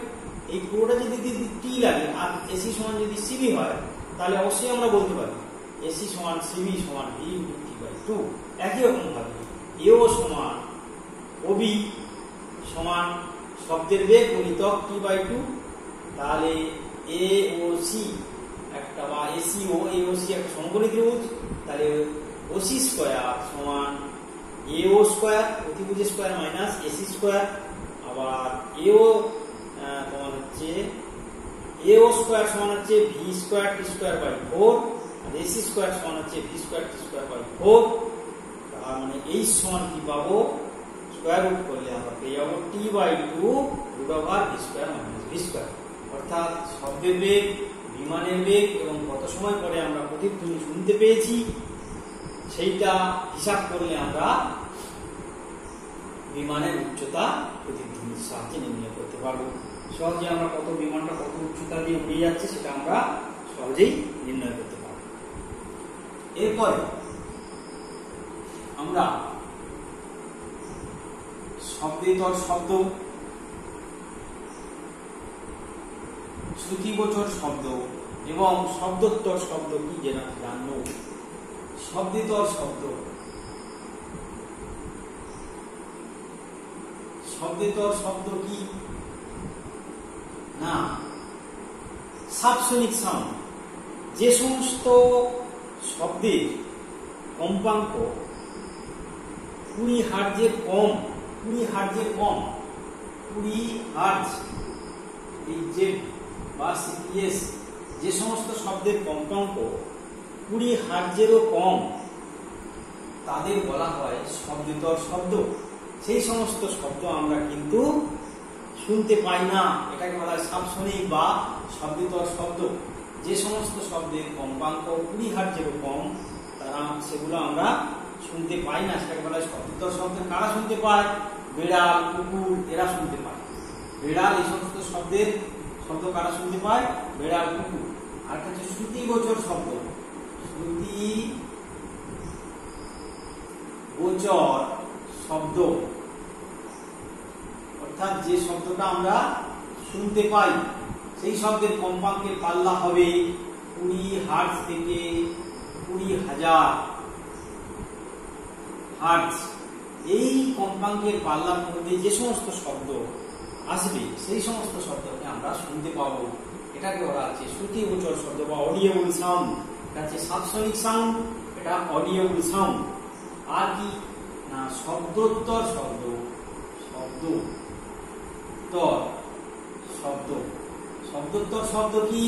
এই পুরোটা যদি টি লাগে আর এসি সমান যদি সিবি হয় তাহলে অবশ্যই আমরা বলতে পারি এসি সমান সিবি সমান ভি ইন্টু টি/2। একই রকম ভাবে এও সমান ওবি সমান শব্দের বেগ গুণিতক টি/2। তাহলে এ ও সি একটা বা এসি ও এ ও সি একটা সমকোণী ত্রিভুজ। তাহলে ওসি স্কয়ার সমান এও স্কয়ার অতিভুজ স্কয়ার মাইনাস এসি স্কয়ার। আবার এও তোমার হচ্ছে এও স্কয়ার সমান হচ্ছে V square T square by 4 আর এসি স্কয়ার সমান হচ্ছে V square T square by 4। তার মানে এইচ সমান কি পাবো স্কয়ার রুট করলে আমরা পেয়ে যাবো টি/2 root over V square minus V square. অর্থাৎ শব্দের বেগ বিমানের বেগ এবং কত সময় পরে আমরা প্রতিধ্বনি শুনতে পেয়েছি সেইটা হিসাব করলে আমরা বিমানের উচ্চতা প্রতিধ্বনির সাহায্যে নির্ণয় করতে পারবো। সহজে আমরা কত বিমানটা কত উচ্চতা দিয়ে উড়ে যাচ্ছে সেটা আমরা সহজেই নির্ণয় করতে পারবো। এরপরে আমরা শব্দেতর শব্দ, শ্রুতিগোচর শব্দ এবং শব্দোত্তর শব্দ কি জানবো। শব্দেতর শব্দ, শব্দেতর শব্দ কি না সাবসনিক সাউন্ড। যে সমস্ত শব্দের কম্পাঙ্ক 20 হার্টজের কম, 20 হার্টজের কম, 20 হার্টজ এইচজেড বা সিপিএস, যে সমস্ত শব্দের কম্পাঙ্ক 20 হার্টজেরও কম তাদের বলা হয় শব্দেতর শব্দ। সেই সমস্ত শব্দ আমরা কিন্তু শুনতে পাই না, এটাকে বলা হয় সাবসনিক বা শব্দেতর শব্দ। যে সমস্ত শব্দের কম্পাঙ্ক 20 হার্টজেরও কম তারা সেগুলো আমরা শুনতে পাই না, সেটাকে বলা হয় শব্দেতর শব্দ। কারা শুনতে পায়? বিড়াল, কুকুর, এরা শুনতে পায়। বিড়াল এই সমস্ত শব্দের শব্দ কারা শুনতে পায়? বিড়াল, কুকুর। আর একটা হচ্ছে শ্রুতিগোচর শব্দ। শ্রুতিগোচর শব্দ অর্থাৎ যে শব্দটা আমরা শুনতে পাই সেই শব্দের কম্পাঙ্কের পাল্লা হবে 20 হার্টজ থেকে 20,000 হার্টজ। এই কম্পাঙ্কের পাল্লার মধ্যে যে সমস্ত শব্দ আসবে সেই সমস্ত শব্দকে আমরা শুনতে পাবো। এটাকে বলা হচ্ছে শ্রুতিগোচর শব্দ বা অডিয়েবল সাউন্ড। এটা হচ্ছে সাবসনিক সাউন্ড, এটা অডিয়েবল সাউন্ড। আর কি না শব্দোত্তর শব্দ, শব্দোত্তর শব্দ। শব্দোত্তর শব্দ কি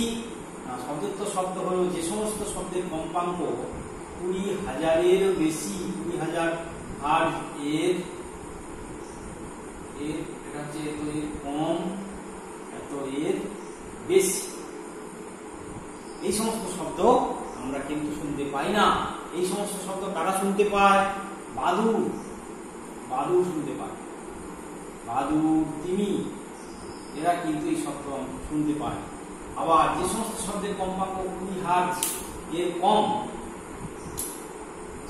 না শব্দোত্তর শব্দ হলো যে সমস্ত শব্দের কম্পাঙ্ক 20,000-এর বেশি, 20,000 হার্টজ এর এটা হচ্ছে এত এর কম, এত এর বেশি। এই সমস্ত শব্দ আমরা কিন্তু শুনতে পাই না। এই সমস্ত শব্দ কারা শুনতে পায়? বাদুড়, বাদুড় শুনতে পায়। বাদুড়, তিমি, এরা কিন্তু এই শব্দ শুনতে পায়। আবার যে সমস্ত শব্দের কম্পাঙ্ক 20 হার্জ এর কম,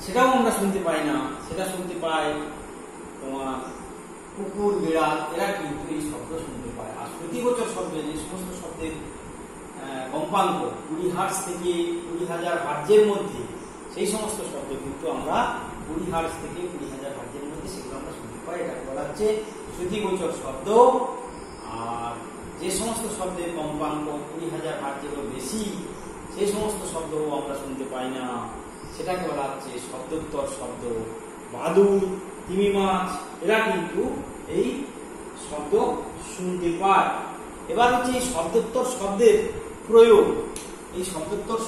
সেটাও আমরা শুনতে পাই না, সেটা শুনতে পাই তোমার কুকুর, বিড়াল, এরা কিন্তু এই শব্দ শুনতে পায়। আর শ্রুতিগোচর শব্দ, যে সমস্ত শব্দের কম্পাঙ্ক 20 হার্জ থেকে 20,000 হার্জের মধ্যে, সেই সমস্ত শব্দ কিন্তু আমরা 20 হার্জ থেকে 20,000 হার্জের মধ্যে সেগুলো আমরা শুনতে পাই। এটা বলা হচ্ছে শ্রুতিগোচর শব্দ। আর যে সমস্ত শব্দের কম্পাঙ্ক 20,000 হার্জেরও বেশি, সেই সমস্ত শব্দও আমরা শুনতে পাই না, সেটাকে বলা হচ্ছে শব্দোত্তর শব্দ। বাদুড়, তিমি মাছ, এরা কিন্তু এই শব্দ শুনতে পায়। এবার হচ্ছে এই শব্দোত্তর শব্দের প্রয়োগ। এই শব্দোত্তর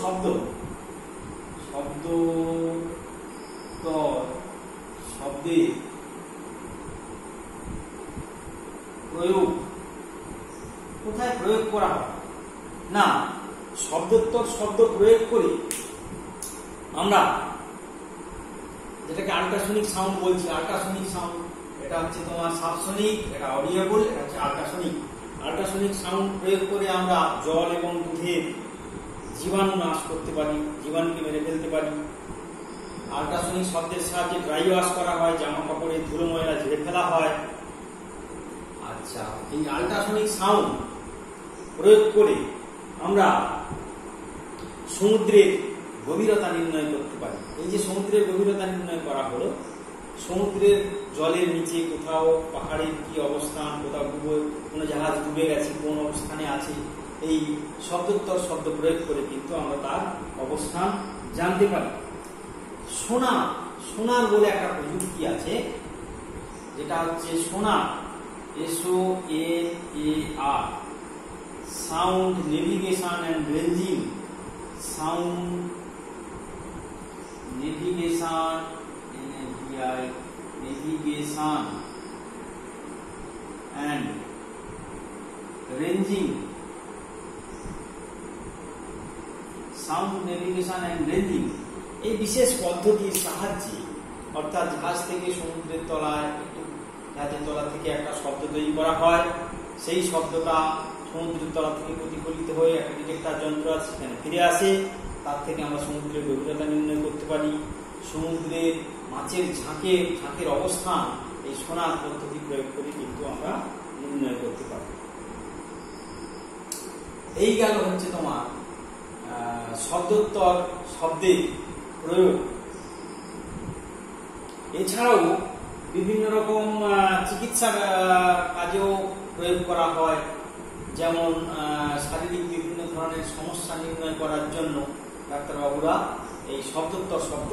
শব্দের প্রয়োগ কোথায় প্রয়োগ করা হয়? না, শব্দোত্তর শব্দ প্রয়োগ করে আমরা যেটাকে আল্ট্রাসনিক সাউন্ড বলছি, আল্ট্রাসনিক সাউন্ড, এটা হচ্ছে তোমার সাবসনিক, এটা অডিয়েবল, এটা হচ্ছে আল্ট্রাসনিক। আল্ট্রাসনিক সাউন্ড প্রয়োগ করে আমরা জল এবং দুধের জীবাণু নাশ করতে পারি, জীবাণুকে মেরে ফেলতে পারি। আল্ট্রাসনিক শব্দের সাহায্যে ড্রাই ওয়াশ করা হয়, জামা কাপড়ের ধুলো ময়লা ঝেড়ে ফেলা হয়। আচ্ছা, এই আল্ট্রাসনিক সাউন্ড প্রয়োগ করে আমরা সমুদ্রের গভীরতা নির্ণয় করতে পারি। এই যে সমুদ্রের গভীরতা নির্ণয় করা হলো, সমুদ্রের জলের নিচে কোথাও পাহাড়ের কি অবস্থান, কোথাও কোনো জাহাজ ডুবে গেছে, কোন অবস্থানে আছে, এই শব্দোত্তর শব্দ প্রয়োগ করে কিন্তু আমরা তার অবস্থান জানতে পারি। সোনার বলে একটা প্রযুক্তি আছে, যেটা হচ্ছে সোনার, SONAR, sound navigation and ranging, sound navigation, navigation and ranging, sound navigation and ranging, এই বিশেষ পদ্ধতির সাহায্যে, অর্থাৎ জাহাজ থেকে সমুদ্রের তলায়, জাহাজের তলা থেকে একটা শব্দ তৈরি করা হয়, সেই শব্দটা সমুদ্রের তলা থেকে প্রতিফলিত হয়ে একটা ডিটেক্টর যন্ত্র আছে, সেখানে ফিরে আসে। তার থেকে আমরা সমুদ্রের গভীরতা নির্ণয় করতে পারি। সমুদ্রের মাছের ঝাঁকের অবস্থান এই সোনার পদ্ধতি প্রয়োগ করে কিন্তু আমরা নির্ণয় করতে পারি। এই গেল হচ্ছে তোমার শব্দোত্তর শব্দের প্রয়োগ। এছাড়াও বিভিন্ন রকম চিকিৎসার কাজেও প্রয়োগ করা হয়, যেমন শারীরিক বিভিন্ন ধরনের সমস্যা নির্ণয় করার জন্য ডাক্তারবাবুরা এই শব্দোত্তর শব্দ,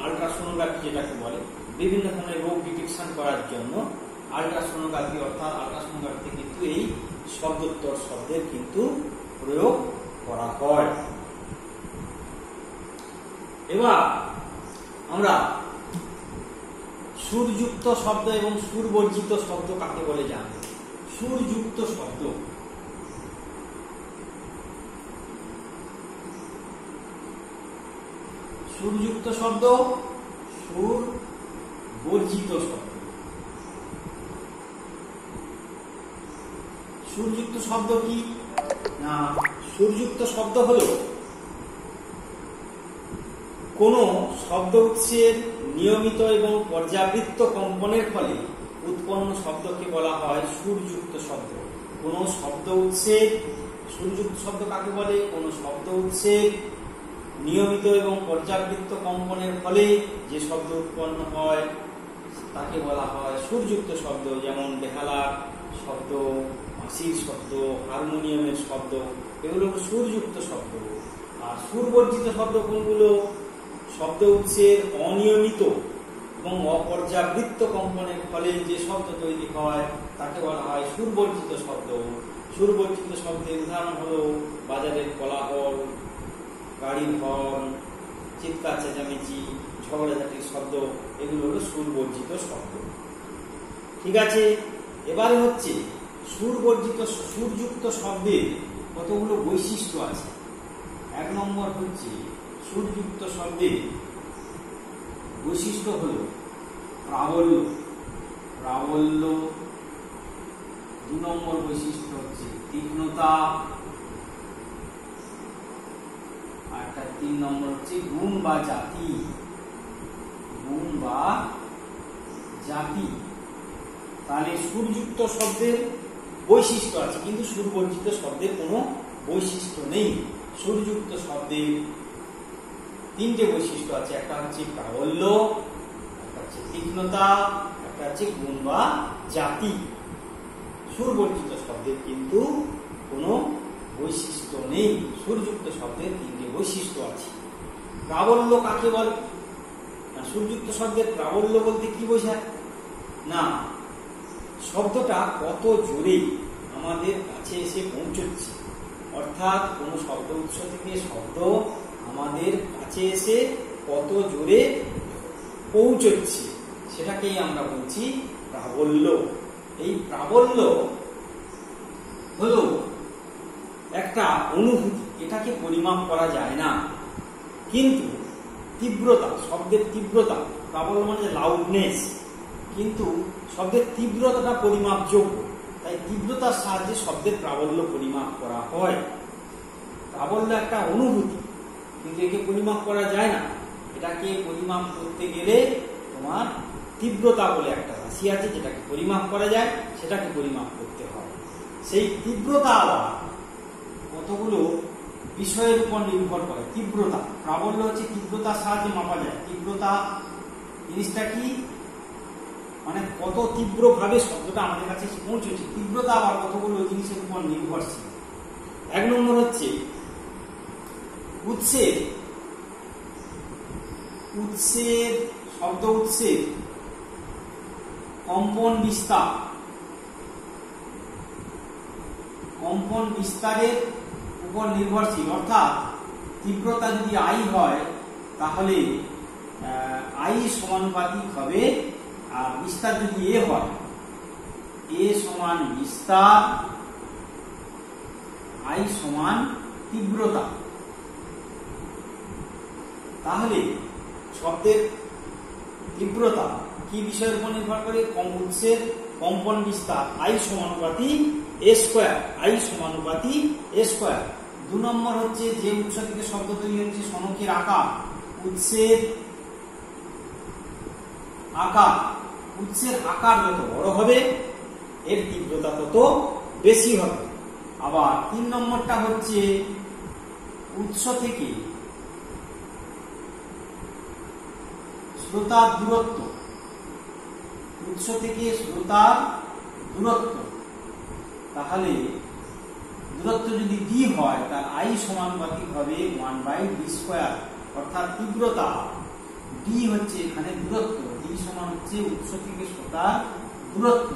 আল্ট্রাসোনোগ্রাফি যেটাকে বলে, বিভিন্ন ধরনের রোগ ডিটেকশন করার জন্য আল্ট্রাসোনোগ্রাফি, অর্থাৎ আল্ট্রাসোনোগ্রাফিতে কিন্তু এই শব্দোত্তর শব্দের কিন্তু প্রয়োগ করা হয়। এবার আমরা সুরযুক্ত শব্দ এবং সুরবর্জিত শব্দ কাকে বলে জানব। সুরযুক্ত শব্দ, সুরযুক্ত শব্দ, সুরবর্জিত শব্দ। সুরযুক্ত শব্দ কি না, সুরযুক্ত শব্দ হলো কোন শব্দ উৎসের নিয়মিত এবং পর্যাবৃত্ত কম্পনের ফলে উৎপন্ন শব্দকে বলা হয় সুরযুক্ত শব্দ। কোন শব্দ উৎসের, সুরযুক্ত শব্দ কাকে বলে, কোন শব্দ উৎসের নিয়মিত এবং পর্যাবৃত্ত কম্পনের ফলে যে শব্দ উৎপন্ন হয় তাকে বলা হয় সুরযুক্ত শব্দ। যেমন বেহালার শব্দ, বাঁশির শব্দ, হারমোনিয়ামের শব্দ, এগুলো সুরযুক্ত শব্দ। আর সুরবর্জিত শব্দ কোনগুলো? শব্দ উৎসের অনিয়মিত এবং অপর্যাবৃত্ত কম্পনের ফলে যে শব্দ তৈরি হয় তাকে বলা হয় সুরবর্জিত শব্দ। সুরবর্জিত শব্দের উদাহরণ হলো বাজারের কোলাহল, গাড়ির হর্ন, চিৎকার চেঁচামেচি, ঝগড়াঝাটির শব্দ, এগুলো হলো সুরবর্জিত শব্দ। ঠিক আছে, এবারে হচ্ছে সুরযুক্ত শব্দের কতগুলো বৈশিষ্ট্য আছে। 1 নম্বর হচ্ছে সুরযুক্ত শব্দের বৈশিষ্ট্য হলো প্রাবল্য। প্রাবল্য 2 নম্বর বৈশিষ্ট্য হচ্ছে তীক্ষ্ণতা, আর 3 নম্বর হচ্ছে গুণ বা জাতি। গুণ বা জাতি। তাহলে সুরযুক্ত শব্দের বৈশিষ্ট্য আছে, কিন্তু সুরবর্জিত শব্দের কোনো বৈশিষ্ট্য নেই। সুরযুক্ত শব্দের 3টে বৈশিষ্ট্য আছে, একটা হচ্ছে প্রাবল্য, একটা হচ্ছে তীক্ষ্ণতা, একটা হচ্ছে গুণ বা জাতি। সুরবর্জিত শব্দের কিন্তু কোনো বৈশিষ্ট্য নেই, সুরযুক্ত শব্দের 3টে বৈশিষ্ট্য আছে। প্রাবল্য কাকে বলে? না, সুরযুক্ত শব্দের প্রাবল্য বলতে কি বোঝায়? না, শব্দটা কত জোরে আমাদের কাছে এসে পৌঁছচ্ছে, অর্থাৎ কোনো শব্দ উৎস থেকে শব্দ আমাদের কাছে এসে কত জোরে পৌঁছচ্ছে, সেটাকেই আমরা বলছি প্রাবল্য। এই প্রাবল্য হলো একটা অনুভূতি, এটাকে পরিমাপ করা যায় না। কিন্তু তীব্রতা, শব্দের তীব্রতা, প্রাবল্য মানে লাউডনেস, কিন্তু শব্দের তীব্রতাটা পরিমাপযোগ্য, তাই তীব্রতার সাহায্যে শব্দের প্রাবল্য পরিমাপ করা হয়। প্রাবল্য একটা অনুভূতি, কিন্তু একে পরিমাপ করা যায় না। এটাকে পরিমাপ করতে গেলে তোমার তীব্রতা বলে একটা রাশি আছে, যেটাকে পরিমাপ করা যায়, সেটাকে পরিমাপ করতে হয়। সেই তীব্রতা আবার কতগুলো বিষয়ের উপর নির্ভর করে। তীব্রতা, প্রাবল্য হচ্ছে তীব্রতার সাহায্যে মাপা যায়। তীব্রতা জিনিসটা কি, মানে কত তীব্র ভাবে শব্দটা আমাদের কাছে পৌঁছেছে। তীব্রতা আবার কতগুলো জিনিসের উপর নির্ভরশীল। 1 নম্বর হচ্ছে উৎসের, শব্দ উৎসের কম্পন বিস্তার, কম্পন বিস্তারের উপর নির্ভরশীল। অর্থাৎ তীব্রতা যদি আই হয়, তাহলে আই সমানুপাতিক হবে, আর বিস্তার যদি এ হয়, এ সমান বিস্তার, আই সমান তীব্রতা। তাহলে শব্দের তীব্রতা কি বিষয়ের উপর নির্ভর করে? উৎসের কম্পন বিস্তার, আই সমানুপাতিক এ স্কোয়ার, আই সমানুপাতিক এ স্কোয়ার। 2 নম্বর হচ্ছে যে উৎস থেকে শব্দ তৈরি হচ্ছে সনকের আকার। উৎসের আকার, উৎসের আকার যত বড় হবে এর তীব্রতা তত বেশি হবে। আবার 3 নম্বরটা হচ্ছে উৎস থেকে শ্রোতার দূরত্ব, উৎস থেকে শ্রোতার দূরত্ব। তাহলে দূরত্ব যদি d হয়, তার আই সমানুপাতিক হবে 1/d²। অর্থাৎ তীব্রতা d হচ্ছে এখানে দূরত্ব, d সমান হচ্ছে উৎস থেকে শ্রোতার দূরত্ব।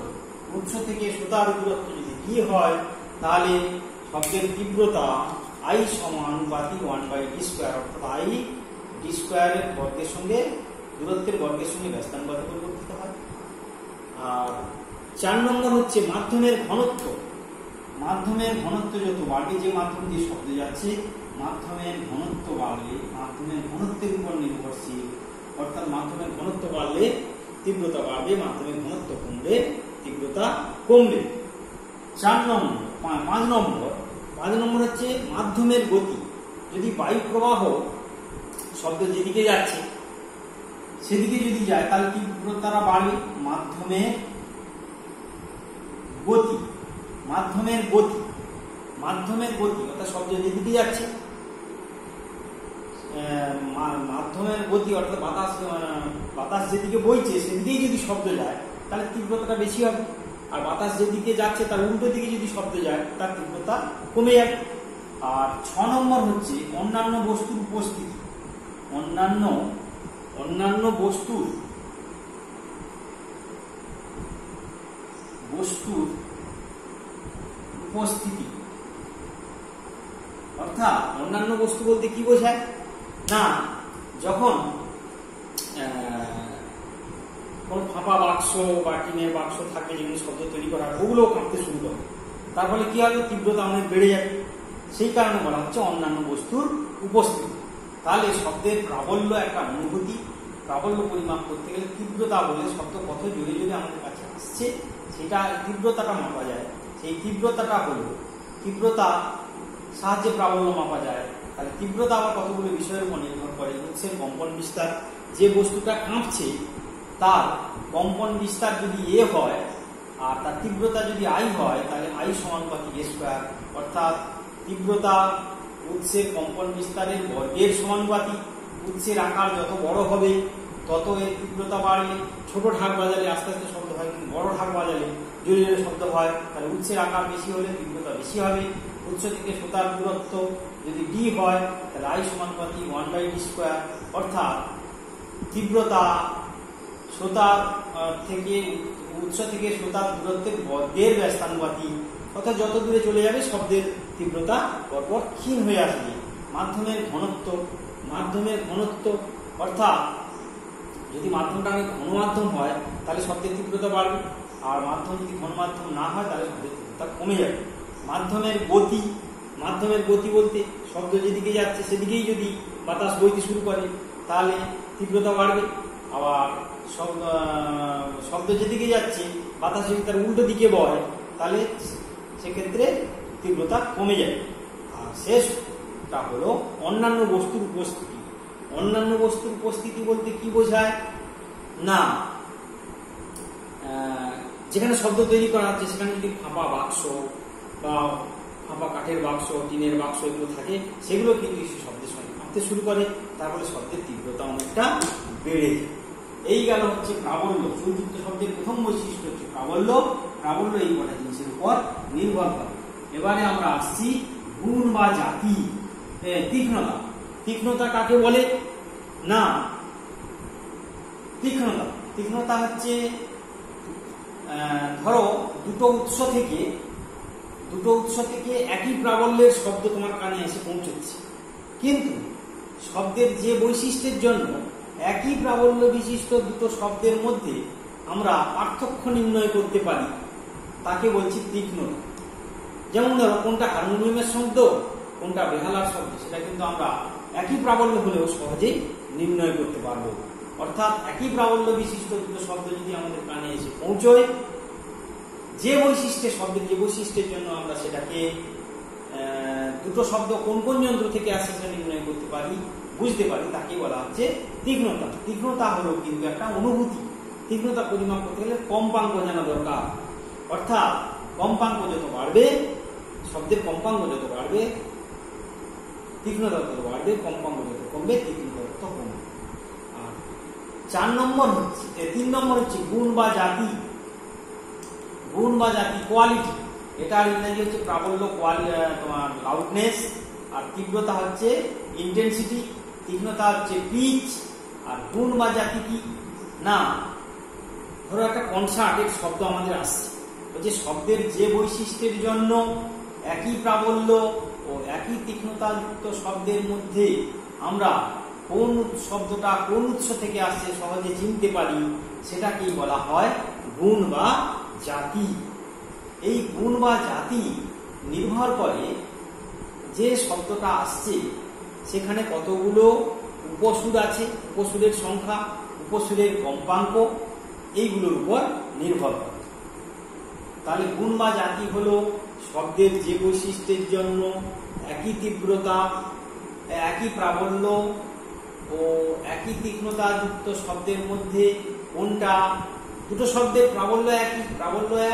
উৎস থেকে শ্রোতার দূরত্ব যদি d হয়, তাহলে শব্দের তীব্রতা আই সমানুপাতিক 1/d²। অর্থাৎ আই d² এর বর্গের সঙ্গে, দূরত্বের বর্গের সঙ্গে ব্যস্তানুপাতে পরিবর্তিত হয়। আর 4 নম্বর হচ্ছে মাধ্যমের ঘনত্ব। মাধ্যমের ঘনত্ব যত বাড়বে, যে মাধ্যম দিয়ে শব্দ যাচ্ছে, মাধ্যমের ঘনত্ব বাড়লে, মাধ্যমের ঘনত্বের উপর নির্ভরশীল। অর্থাৎ মাধ্যমের ঘনত্ব বাড়লে তীব্রতা বাড়বে, মাধ্যমের ঘনত্ব কমলে তীব্রতা কমবে। 5 নম্বর হচ্ছে মাধ্যমের গতি। যদি বায়ু প্রবাহ শব্দ যেদিকে যাচ্ছে সেদিকে যদি যায়, তাহলে তীব্রতাটা বাড়বে। মাধ্যমের গতি, মাধ্যমের গতি, মাধ্যমের গতি অর্থাৎ শব্দ যেদিকে যাচ্ছে, মাধ্যমের গতি অর্থাৎ বাতাস যেদিকে বইছে সেদিকেই যদি শব্দ যায়, তাহলে তীব্রতাটা বেশি হবে। আর বাতাস যেদিকে যাচ্ছে তার উল্টো দিকে যদি শব্দ যায়, তার তীব্রতা কমে যাবে। আর 6 নম্বর হচ্ছে অন্যান্য বস্তুর উপস্থিতি। অন্যান্য বস্তুর উপস্থিতি। অর্থাৎ অন্যান্য বস্তু বলতে কি বোঝায়? না, যখন কোন ফাঁপা বাক্স বা টিনের বাক্স থাকে, যেগুলো শব্দ তৈরি করা, ওগুলো কাঁপতে শুরু করে, তার ফলে কি হবে? তীব্রতা অনেক বেড়ে যাবে। সেই কারণে বলা হচ্ছে অন্যান্য বস্তুর উপস্থিতি। তাহলে শব্দের প্রাবল্য একটা অনুভূতি। প্রাবল্য পরিমাপ করতে গেলে তীব্রতা বলে শব্দ কত জোরে জোরে আমাদের কাছে আসছে, সেটা তীব্রতাটা মাপা যায়। এই তীব্রতাটা হলো, তীব্রতা সাহায্যে প্রাবল্য মাপা যায়। তাহলে তীব্রতা আবার কতগুলো বিষয়ের উপর নির্ভর করে। উৎসের কম্পন বিস্তার, যে বস্তুটা কাঁপছে তার কম্পন বিস্তার যদি এ হয় আর তার তীব্রতা যদি আই হয়, তাহলে আই সমানুপাতিক এ স্কয়ার, অর্থাৎ তীব্রতা উৎসের কম্পন বিস্তারের বর্গের সমানুপাতিক। উৎসের আকার যত বড় হবে তত এর তীব্রতা বাড়বে। ছোট ঢাক বাজালে আস্তে আস্তে শব্দ হয়, কিন্তু বড় ঢাক বাজালে জোরে জোরে শব্দ হয়। তাহলে উৎসের আকার বেশি হলে তীব্রতা বেশি হবে। উৎস থেকে শ্রোতার দূরত্ব যদি ডি হয় তাহলে আই সমানুপাতিক 1/d স্কয়ার, অর্থাৎ তীব্রতা শ্রোতার থেকে উৎস থেকে শ্রোতার দূরত্বের বর্গের ব্যস্তানুপাতিক, অর্থাৎ যত দূরে চলে যাবে শব্দের তীব্রতা পরপর ক্ষীণ হয়ে আসবে। মাধ্যমের ঘনত্ব, অর্থাৎ যদি মাধ্যমটা অনেক ঘন মাধ্যম হয় তাহলে শব্দের তীব্রতা বাড়বে, আর মাধ্যম যদি ঘন মাধ্যম না হয় তাহলে শব্দের তীব্রতা কমে যাবে। মাধ্যমের গতি বলতে শব্দ যেদিকে যাচ্ছে সেদিকেই যদি বাতাস বইতে শুরু করে তাহলে তীব্রতা বাড়বে। আবার শব্দ যেদিকে যাচ্ছে বাতাস যদি তার উল্টো দিকে বয় তাহলে সেক্ষেত্রে তীব্রতা কমে যাবে। আর শেষটা হলো অন্যান্য বস্তুর উপস্থিতি। অন্যান্য বস্তুর উপস্থিতি বলতে কি বোঝায় না, যেখানে শব্দ তৈরি করা হচ্ছে সেখানে যদি ফাঁপা বাক্স বা ফাঁপা কাঠের বাক্স, টিনের বাক্স এগুলো থাকে, সেগুলো কিন্তু শব্দের সঙ্গে কাঁপতে শুরু করে, তারপরে শব্দের তীব্রতা অনেকটা বেড়ে যায়। এই গেল হচ্ছে প্রাবল্য। সুযুক্ত শব্দের প্রথম বৈশিষ্ট্য হচ্ছে প্রাবল্য। প্রাবল্য এই কটা জিনিসের উপর নির্ভর করে। এবারে আমরা আসছি গুণ বা জাতি। তীক্ষ্ণতা কাকে বলে না, তীক্ষ্ণতা হচ্ছে ধরো দুটো উৎস থেকে একই প্রাবল্যের শব্দ তোমার কানে এসে পৌঁছচ্ছে, কিন্তু শব্দের যে বৈশিষ্ট্যের জন্য একই প্রাবল্য বিশিষ্ট দুটো শব্দের মধ্যে আমরা পার্থক্য নির্ণয় করতে পারি তাকে বলছি তীক্ষ্ণতা। যেমন ধরো কোনটা হারমোনিয়ামের শব্দ কোনটা বেহালার শব্দ, সেটা কিন্তু আমরা একই প্রাবল্য হলেও সহজেই নির্ণয় করতে পারবো। অর্থাৎ একই প্রাবল্য বিশিষ্ট দুটো শব্দ যদি আমাদের কানে এসে পৌঁছয়, শব্দের যে বৈশিষ্ট্যের জন্য আমরা সেটাকে দুটো শব্দ কোন কোন যন্ত্র থেকে আসছে সেটা নির্ণয় করতে পারি, বুঝতে পারি, তাকে বলা হচ্ছে তীক্ষ্ণতা। তীক্ষ্ণতা হলো কিন্তু একটা অনুভূতি। তীক্ষ্ণতা পরিমাপ করতে গেলে কম্পাঙ্ক জানা দরকার। অর্থাৎ কম্পাঙ্ক যত বাড়বে, শব্দের কম্পাঙ্ক যত বাড়বে তীক্ষ্ণতা তত বাড়বে, কম্পাঙ্ক যত কমবে তীক্ষ্ণতা তত কমবে। আর 3 নম্বর হচ্ছে গুণ বা জাতি। গুণ বা জাতি কোয়ালিটি, এটার ইংরেজি হচ্ছে প্রাবল্য তোমার লাউডনেস, আর তীব্রতা হচ্ছে ইন্টেন্সিটি, তীক্ষ্ণতা হচ্ছে পিচ। আর গুণ বা জাতি কি না, ধরো একটা কনসার্টের শব্দ আমাদের আসছে, যে শব্দের যে বৈশিষ্ট্যের জন্য একই প্রাবল্য ও একই তীক্ষ্ণতাযুক্ত শব্দের মধ্যে আমরা কোন শব্দটা কোন উৎস থেকে আসছে সহজে চিনতে পারি, সেটাকেই বলা হয় গুণ বা জাতি। এই গুণ বা জাতি নির্ভর করে যে শব্দটা আসছে সেখানে কতগুলো উপসুর আছে, উপসুরের সংখ্যা, উপসুরের কম্পাঙ্ক, এইগুলোর উপর নির্ভর করে। তাহলে গুণ বা জাতি হলো শব্দের যে বৈশিষ্ট্যের জন্য একই তীব্রতা, একই প্রাবল্য ও একই তীক্ষ্ণতাযুক্ত শব্দের মধ্যে কোনটা, দুটো শব্দের প্রাবল্য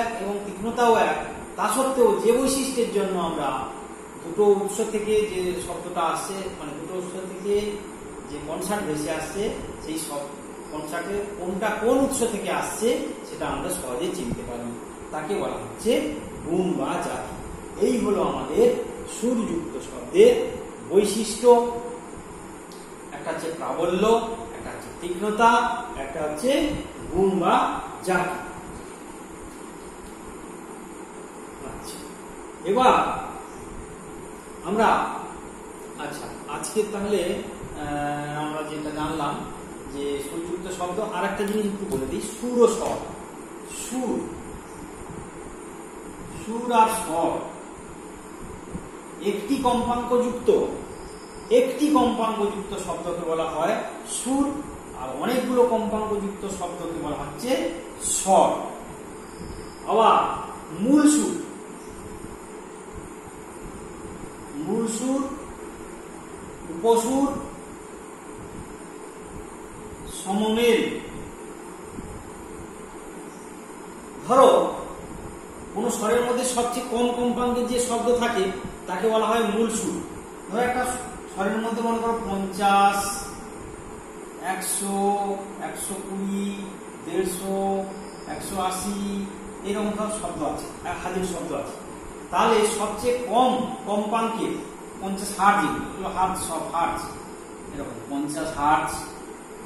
এক এবং তীক্ষ্ণতাও এক, তা সত্ত্বেও যে বৈশিষ্ট্যের জন্য আমরা দুটো উৎস থেকে যে শব্দটা আসছে, মানে দুটো উৎস থেকে যে কনসার্ট ভেসে আসছে, সেই সব কনসার্টের কোনটা কোন উৎস থেকে আসছে সেটা আমরা সহজে চিনতে পারি, তাকে বলা হচ্ছে গুণ বা জাতি। এই হলো আমাদের সুরযুক্ত শব্দের বৈশিষ্ট্য। একটা হচ্ছে প্রাবল্য, একটা হচ্ছে তীক্ষ্ণতা, একটা হচ্ছে গুণ বা জাতি। আচ্ছা, এবার আমরা আজকে তাহলে আমরা যেটা জানলাম যে সুরযুক্ত শব্দ, আর একটা জিনিস একটু বলে দিই, সুর ও স্বর। সুর আর স্বর একটি কম্পাঙ্কযুক্ত শব্দকে বলা হয় সুর, আর অনেকগুলো কম্পাঙ্কযুক্ত শব্দকে বলা হচ্ছে স্বর। আবার মূল সুর উপসুর সমমেল। ধরো কোন স্বরের মধ্যে সবচেয়ে কম কম্পাঙ্কের যে শব্দ থাকে তাকে বলা হয় মূল সুর। ধরো একটা স্বরের মধ্যে মনে করো 50, 100, 120, 150, 180 এরকম ধর শব্দ আছে, 1000 শব্দ আছে। তাহলে সবচেয়ে কম কম্পাঙ্কের 50 হার্জ, এগুলো হার্জ, সব হার্জ এরকম 50 hertz,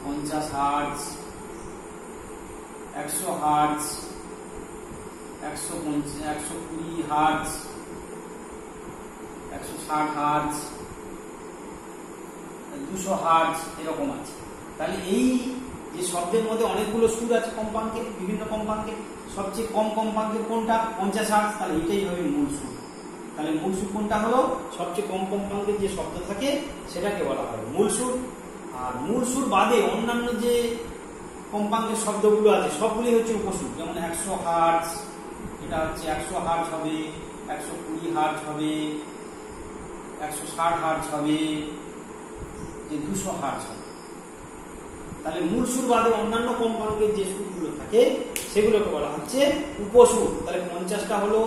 50 hertz, 100 hertz, 120 hertz, 160 hertz, 200 hertz এরকম আছে। তাহলে এই যে শব্দের মধ্যে অনেকগুলো সুর আছে কম্পাঙ্কে, বিভিন্ন কম্পাঙ্কে, সবচেয়ে কম কম্পাঙ্কের কোনটা? 50 হার্জ। তাহলে এটাই হবে মূল সুর। তাহলে মূল সুর কোনটা হলো? সবচেয়ে কম কম্পাঙ্কের যে শব্দ থাকে সেটাকে বলা হয় মূল সুর। আর মূল সুর বাদে অন্যান্য যে কম্পাঙ্কের শব্দগুলো আছে সবগুলি হচ্ছে উপসুর। যেমন 100 হার্জ, এটা হচ্ছে 100 হার্জ হবে, 120 হার্জ হবে, 160 হার্জ হবে, যে 200 হার্জ হবে। তাহলে মূল সুর বাদে অন্যান্য কম্পাঙ্কের যে সুরগুলো থাকে সেগুলোকে বলা হচ্ছে উপসুর। তাহলে 50টা হলো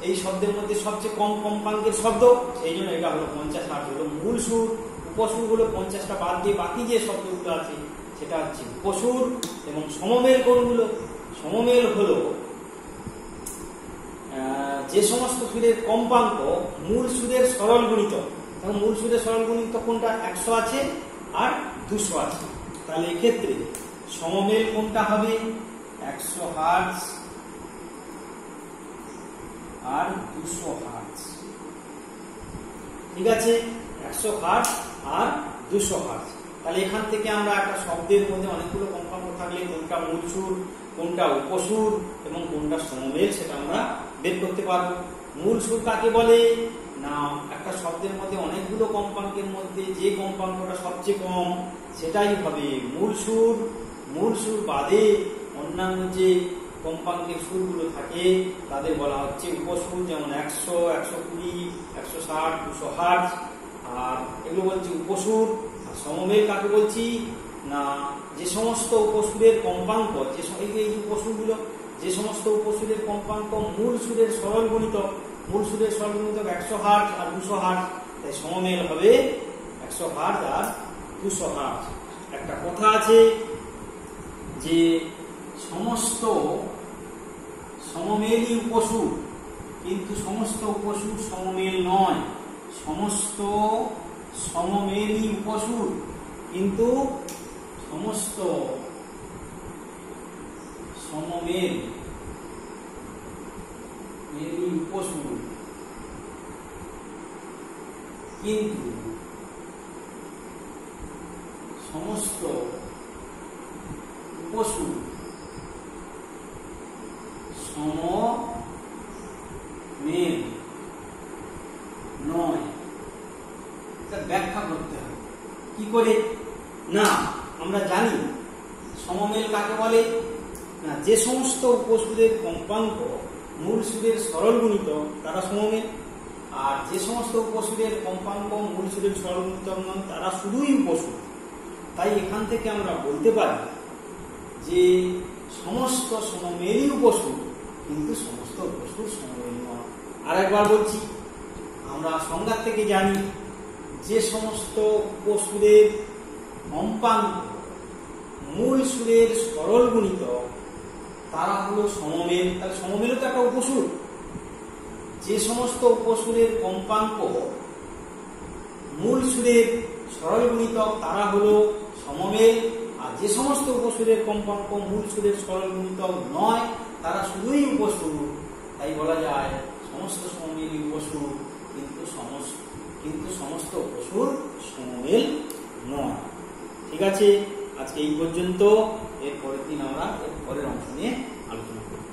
এই শব্দের মধ্যে সবচেয়ে কম কম্পাঙ্কের শব্দ, সেই জন্য এটা হলো 50 হার্জ হলো মূল সুর। উপসুর হলো 50টা বাদ দিয়ে বাকি যে শব্দগুলো আছে সেটা হচ্ছে উপসুর। এবং সমমেল কোনগুলো? সমমেল হলো যে সমস্ত সুরের কম্পাঙ্ক মূল সুরের সরল গুণিত। তখন মূল সুরের সরল গুণিত কোনটা? 100 আছে আর 200 আছে। তাহলে এক্ষেত্রে সমমেল কোনটা হবে? 100 হার্জ আর 200 হার্জ। ঠিক আছে, 100 হার্জ আর 200 হার্জ। তাহলে এখান থেকে আমরা একটা শব্দের মধ্যে অনেকগুলো কম্পাঙ্ক থাকলে কোনটা মূল সুর, কোনটা উপসুর এবং কোনটা সমমেল সেটা আমরা বের করতে পারবো। মূল সুর কাকে বলে? না, একটা শব্দের মধ্যে অনেকগুলো কম্পাঙ্কের মধ্যে যে কম্পাঙ্কটা সবচেয়ে কম সেটাই হবে মূল সুর। মূল সুর বাদে অন্যান্য যে কম্পাঙ্কের সুরগুলো থাকে তাদের বলা হচ্ছে উপসুর। যেমন 100, 120, 160, 200 হার্জ, আর এগুলো বলছি উপসুর। আর সমমেল কাকে বলছি? না, যে সমস্ত উপসুরের কম্পাঙ্ক, এই উপসুরগুলো যে সমস্ত উপসুরের কম্পাঙ্ক মূল সুরের সরল গুণিত, মূল সুরের সরল গুণিত 100 হার্জ আর 200 হার্জ, তাই সমমেল হবে 100 হার্জ আর 200 হার্জ। একটা কথা আছে যে সমস্ত সমমেলই উপসুর, কিন্তু সমস্ত উপসুর সমমেল নয়। সমস্ত সমমেলই উপসুর, কিন্তু সমস্ত সমমেল উপসুর, কিন্তু সমস্ত উপসুর সমমেল নয়। ব্যাখ্যা করতে হবে কি করে? না, আমরা জানি সমমেল কাকে বলে। না, যে সমস্ত উপসুরের কম্পাঙ্ক মূল সুরের সরল গুণিত তারা সমমেল, আর যে সমস্ত উপসুরের কম্পাঙ্ক মূল সুরের সরল গুণিত নয় তারা শুধুই উপসুর। তাই এখান থেকে আমরা বলতে পারি যে সমস্ত সমমেলই উপসুর, কিন্তু সমস্ত উপসুর সমমেল নয়। আর একবার বলছি, আমরা সংজ্ঞা থেকে জানি যে সমস্ত উপসুরের কম্পাঙ্ক মূল সুরের সরল গুণিত তারা হলো সমমেল। তাহলে সমমেলও তো একটা উপসুর। যে সমস্ত উপসুরের কম্পাঙ্ক মূল সুরের সরল গুণিত তারা হলো সমমেল, আর যে সমস্ত উপসুরের কম্পাঙ্ক মূল সুরের সরল গুণিত নয় তারা শুধুই উপসুর। তাই বলা যায় সমস্ত সমমেলই উপসুর, কিন্তু সমস্ত উপসুর সমমেল নয়। ঠিক আছে, আজকে এই পর্যন্ত। এর পরের দিন আমরা এর পরের অংশ নিয়ে আলোচনা করব।